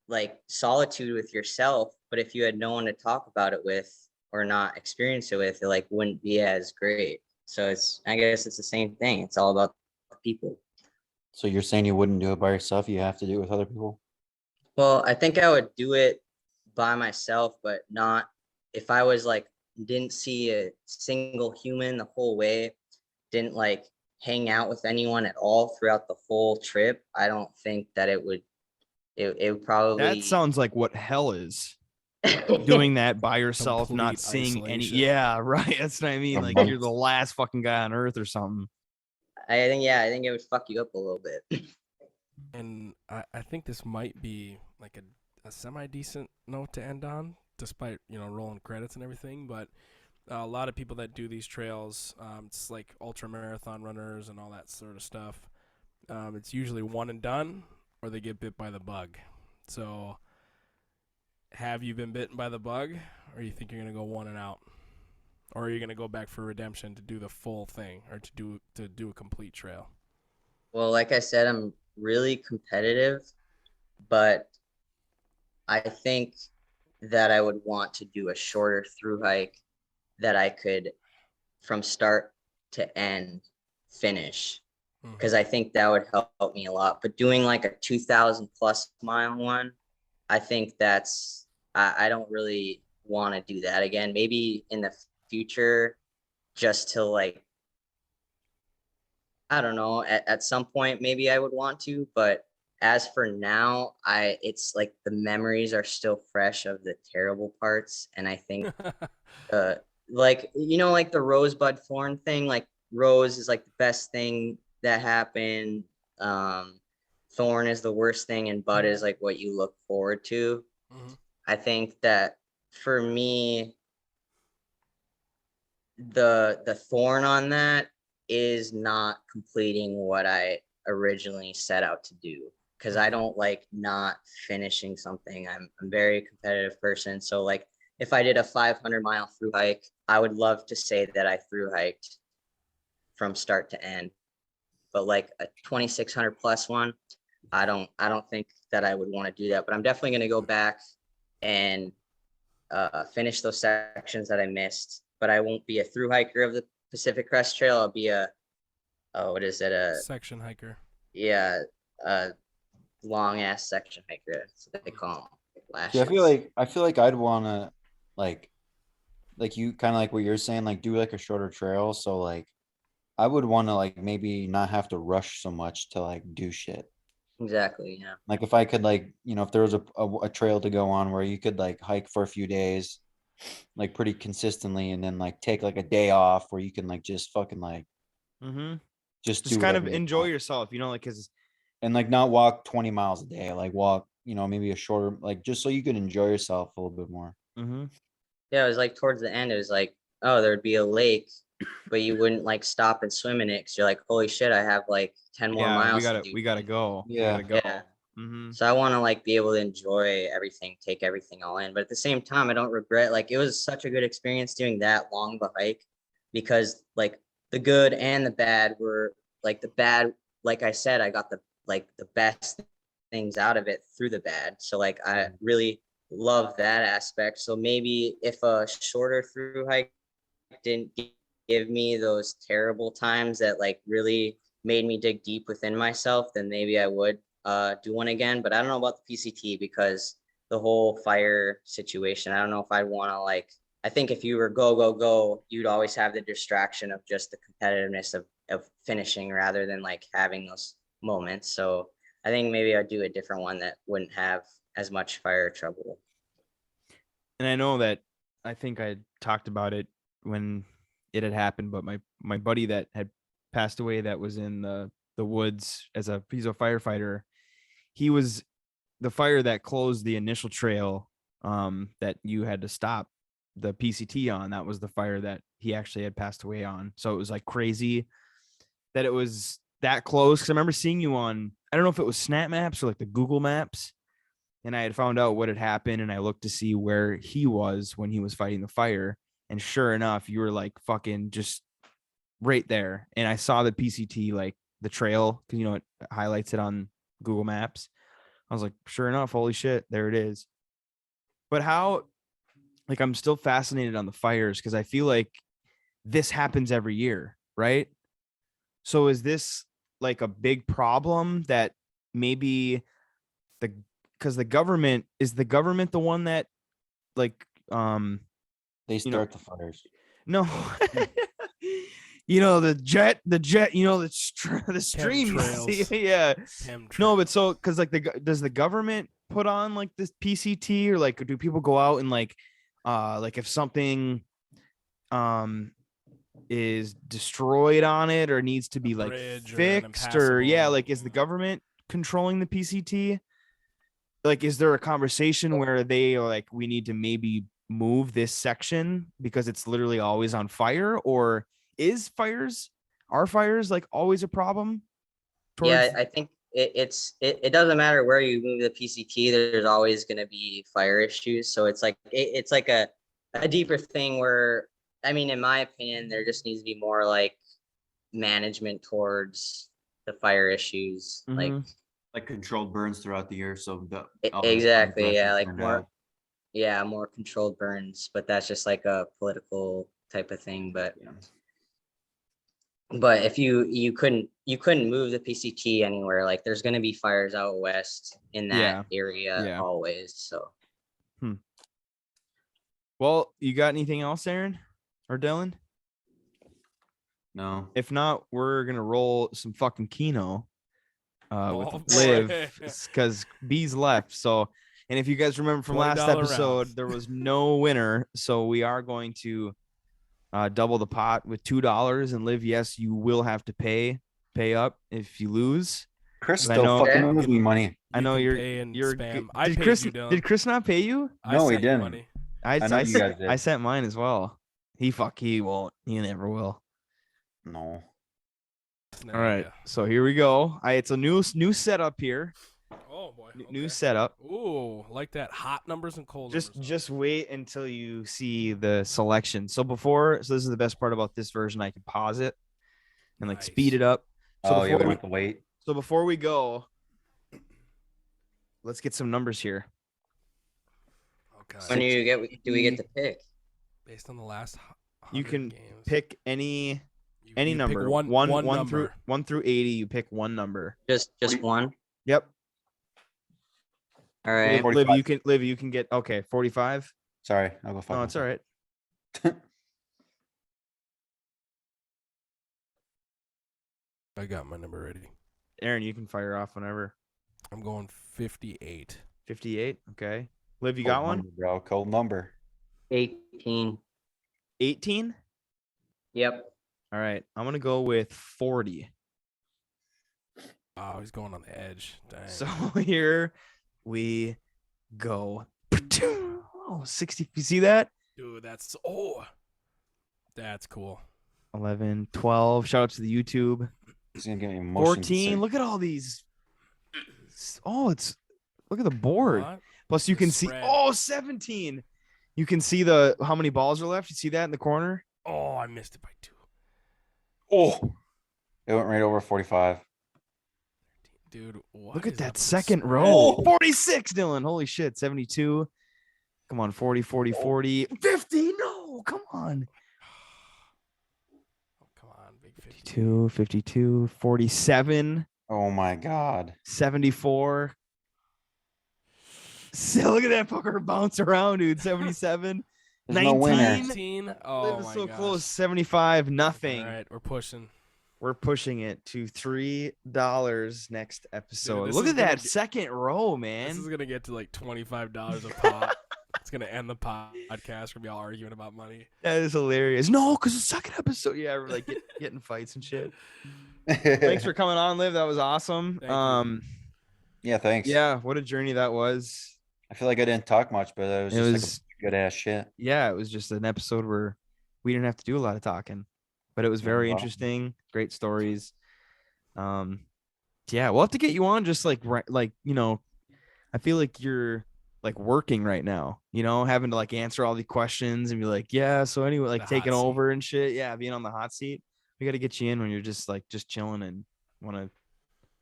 like solitude with yourself, but if you had no one to talk about it with or not experience it with, it like wouldn't be as great. So I guess it's the same thing. It's all about the people. So you're saying you wouldn't do it by yourself? You have to do it with other people? Well, I think I would do it by myself, but not if I was like, didn't see a single human the whole way, didn't like hang out with anyone at all throughout the whole trip. I don't think that it would probably. that sounds like what hell is. Doing that by yourself, not Complete seeing any. isolation. Yeah, right. That's what I mean. A Like month. you're the last fucking guy on earth or something. I think it would fuck you up a little bit. And I think this might be like a semi-decent note to end on, despite, rolling credits and everything. But a lot of people that do these trails, it's like ultra marathon runners and all that sort of stuff. It's usually one and done, or they get bit by the bug. So have you been bitten by the bug, or you think you're going to go one and out? Or are you going to go back for redemption to do the full thing, or to do a complete trail? Well, like I said, I'm really competitive, but I think that I would want to do a shorter through hike that I could from start to end finish, because I think that would help me a lot. But doing like a 2,000 plus mile one, I think I don't really want to do that again. Maybe in the future, just to like, I don't know, at some point, maybe I would want to, but as for now, it's like the memories are still fresh of the terrible parts. And I think, like, like the rosebud thorn thing, like rose is like the best thing that happened. Thorn is the worst thing, and bud is like what you look forward to. I think that for me, the thorn on that is not completing what I originally set out to do, because I don't like not finishing something. I'm a very competitive person. So like if I did a 500-mile through hike, I would love to say that I through hiked from start to end. But like a 2,600 plus one, I don't think that I would want to do that. But I'm definitely going to go back and finish those sections that I missed. But I won't be a through hiker of the Pacific Crest Trail. I'll be what is it? Section hiker. Yeah, a long ass section hiker. That's what they call them. Yeah, I feel like I'd want to like you kind of like what you're saying, like do like a shorter trail. So like I would want to like maybe not have to rush so much to like do shit. Exactly. Yeah. Like if I could like, if there was a trail to go on where you could like hike for a few days, like pretty consistently, and then like take like a day off where you can like just fucking like just do kind of whatever you enjoy want. yourself, like, because And like not walk 20 miles a day, like walk, maybe a shorter, like just so you can enjoy yourself a little bit more. Yeah, it was like towards the end, it was like, oh, there'd be a lake, but you wouldn't like stop and swim in it because you're like, holy shit, I have like 10 more miles to do. we gotta go. Yeah. Yeah. So I want to like be able to enjoy everything, take everything all in. But at the same time, I don't regret, like, it was such a good experience doing that long of a hike, because like the good and the bad were like the bad, like I said, I got the best things out of it through the bad. So like I really love that aspect. So maybe if a shorter through hike didn't give me those terrible times that like really made me dig deep within myself, then maybe I would do one again. But I don't know about the PCT, because the whole fire situation, I don't know if I'd want to like, I think if you were go, you'd always have the distraction of just the competitiveness of finishing rather than like having those moments. So I think maybe I'd do a different one that wouldn't have as much fire trouble. And I know that I think I talked about it when it had happened, but my buddy that had passed away, that was in the woods he's a firefighter. He was the fire that closed the initial trail that you had to stop the PCT on. That was the fire that he actually had passed away on. So it was like crazy that it was that close. Cause I remember seeing you on, I don't know if it was Snap Maps or like the Google Maps, and I had found out what had happened, and I looked to see where he was when he was fighting the fire. And sure enough, you were like fucking just right there. And I saw the PCT, like the trail, because it highlights it on Google Maps. I was like, sure enough, holy shit, there it is. But how, like, I'm still fascinated on the fires, because I feel like this happens every year, right? So is this like a big problem that maybe because the government the one that like They start the fires. no the jet the streams yeah no, but so because like does the government put on like this PCT, or like do people go out and like if something is destroyed on it or needs to be like fixed, or like is the government controlling the PCT? Like, is there a conversation where they are like, we need to maybe move this section because it's literally always on fire? Or are fires like always a problem? Yeah, I think it doesn't matter where you move the PCT, there's always going to be fire issues. So it's like it's like a deeper thing where, I mean, in my opinion, there just needs to be more like management towards the fire issues, like controlled burns throughout the year. So exactly, yeah, like more, yeah, more controlled burns, but that's just like a political type of thing. But if you couldn't move the PCT anywhere, like there's gonna be fires out west in that area always. So Well, you got anything else, Aaron or Dylan? No. If not, we're gonna roll some fucking Keno with boy. Liv because B's left. So, and if you guys remember from last $20 episode, rounds. there was no winner. So we are going to double the pot with $2. And Liv, yes, you will have to pay up if you lose. Chris I still know- fucking owes me money. I know can you're pay and you're. spam. Did I paid Chris you, Dylan. did Chris not pay you? I No, he sent you didn't. money. I know you guys did. I sent mine as well. He won't. He never will. No. All right, so here we go. It's a new setup here. Oh boy. New Okay. setup. Ooh, like that. Hot numbers and cold numbers. Just wait until you see the selection. So this is the best part about this version. I can pause it and like Nice. speed it up. So We have to wait. So before we go, let's get some numbers here. Okay. when do we get to pick? Based on the last You 100 can games. pick any You pick number. one through number. 1 through 80. You pick one number. Just one. Yep. All right. Liv, you can get 45. Sorry, I'll go 5. No, it's all right. I got my number ready. Aaron, you can fire off whenever. I'm going 58. 58. Okay. Liv, you got one? Bro, cold number. 18. 18. Yep. All right. I'm gonna go with 40. Oh, he's going on the edge. Dang. So here we go. Oh, 60. You see that? Dude, that's cool. 11, 12. Shout out to the YouTube. He's gonna get me motion 14. sick. Look at all these. Oh, look at the board. What? Plus you The can see. spread. Oh, 17. You can see how many balls are left. You see that in the corner? Oh, I missed it by 2. Oh, it went right over 45. Dude, what Look at is up that with the second spread? row. 46, Dylan. Holy shit. 72. Come on. 40, 40, 40. 50. No, come on. Oh, come on, big 50. 52, 52, 47, Oh my god. 74. So look at that fucker bounce around, dude. 77. There's no winner. 19. Oh, Liv is my so gosh. close. 75, nothing. All right, we're pushing. We're pushing it to $3 next episode. this Look is at gonna that get- second row, man. This is going to get to like $25 a pop. It's going to end the podcast. We're going to be all arguing about money. That is hilarious. No, because the second episode, yeah, we're like getting fights and shit. Thanks for coming on, Liv. That was awesome. Thank you. Yeah, thanks. Yeah, what a journey that was. I feel like I didn't talk much, but it was It just was- like good ass shit. Yeah, it was just an episode where we didn't have to do a lot of talking, but it was very wow. interesting. Great stories. Yeah, we'll have to get you on. Just like I feel like you're like working right now. Having to like answer all the questions and be like, yeah. So anyway, like The taking hot seat. over and shit. Yeah, being on the hot seat. We got to get you in when you're just chilling and want to,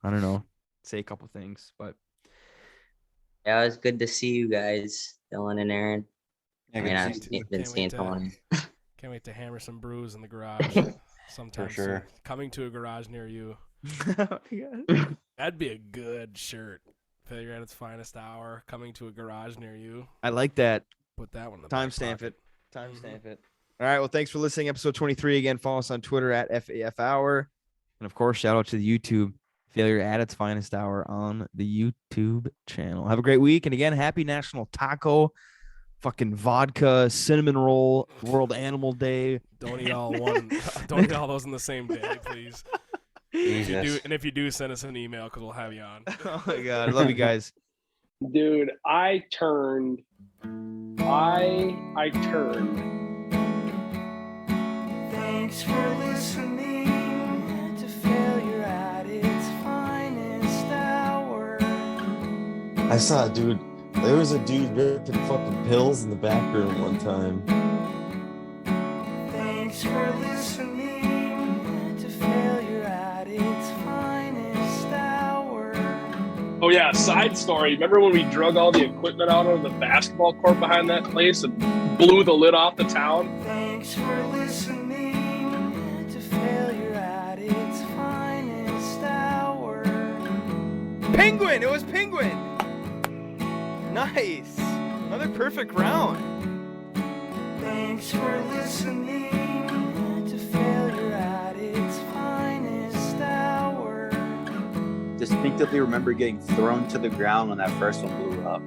I don't know, say a couple things. But Yeah, it was good to see you guys, Dylan and Aaron. Yeah, I good mean, to I've see you. been Can't seeing wait to- Tony. Can't wait to hammer some brews in the garage sometime soon. sure. Coming to a garage near you. Oh my God. That'd be a good shirt. Failure at its finest hour. Coming to a garage near you. I like that. Put that one in the back Timestamp pocket. it. Timestamp it. All right. Well, thanks for listening. Episode 23. Again, follow us on Twitter at FAF Hour. And of course, shout out to the YouTube Failure at its Finest Hour on the YouTube channel. Have a great week. And again, happy National Taco, fucking vodka, cinnamon roll, World Animal Day. Don't eat all one. Don't eat all those in the same day, please. If you do, Jesus. and if you do, send us an email because we'll have you on. Oh my God. I love you guys. Dude, I turned. Thanks for listening to Failure at its Finest Hour. I saw a dude. There was a dude ripping fucking pills in the back room one time. Thanks for listening to Failure at its Finest Hour. Oh yeah, side story. Remember when we drug all the equipment out of the basketball court behind that place and blew the lid off the town? Thanks for listening to failure at its finest hour. Penguin. It was Penguin. Nice. Another perfect round. Thanks for listening to failure at its finest hour. Distinctively remember getting thrown to the ground when that first one blew up.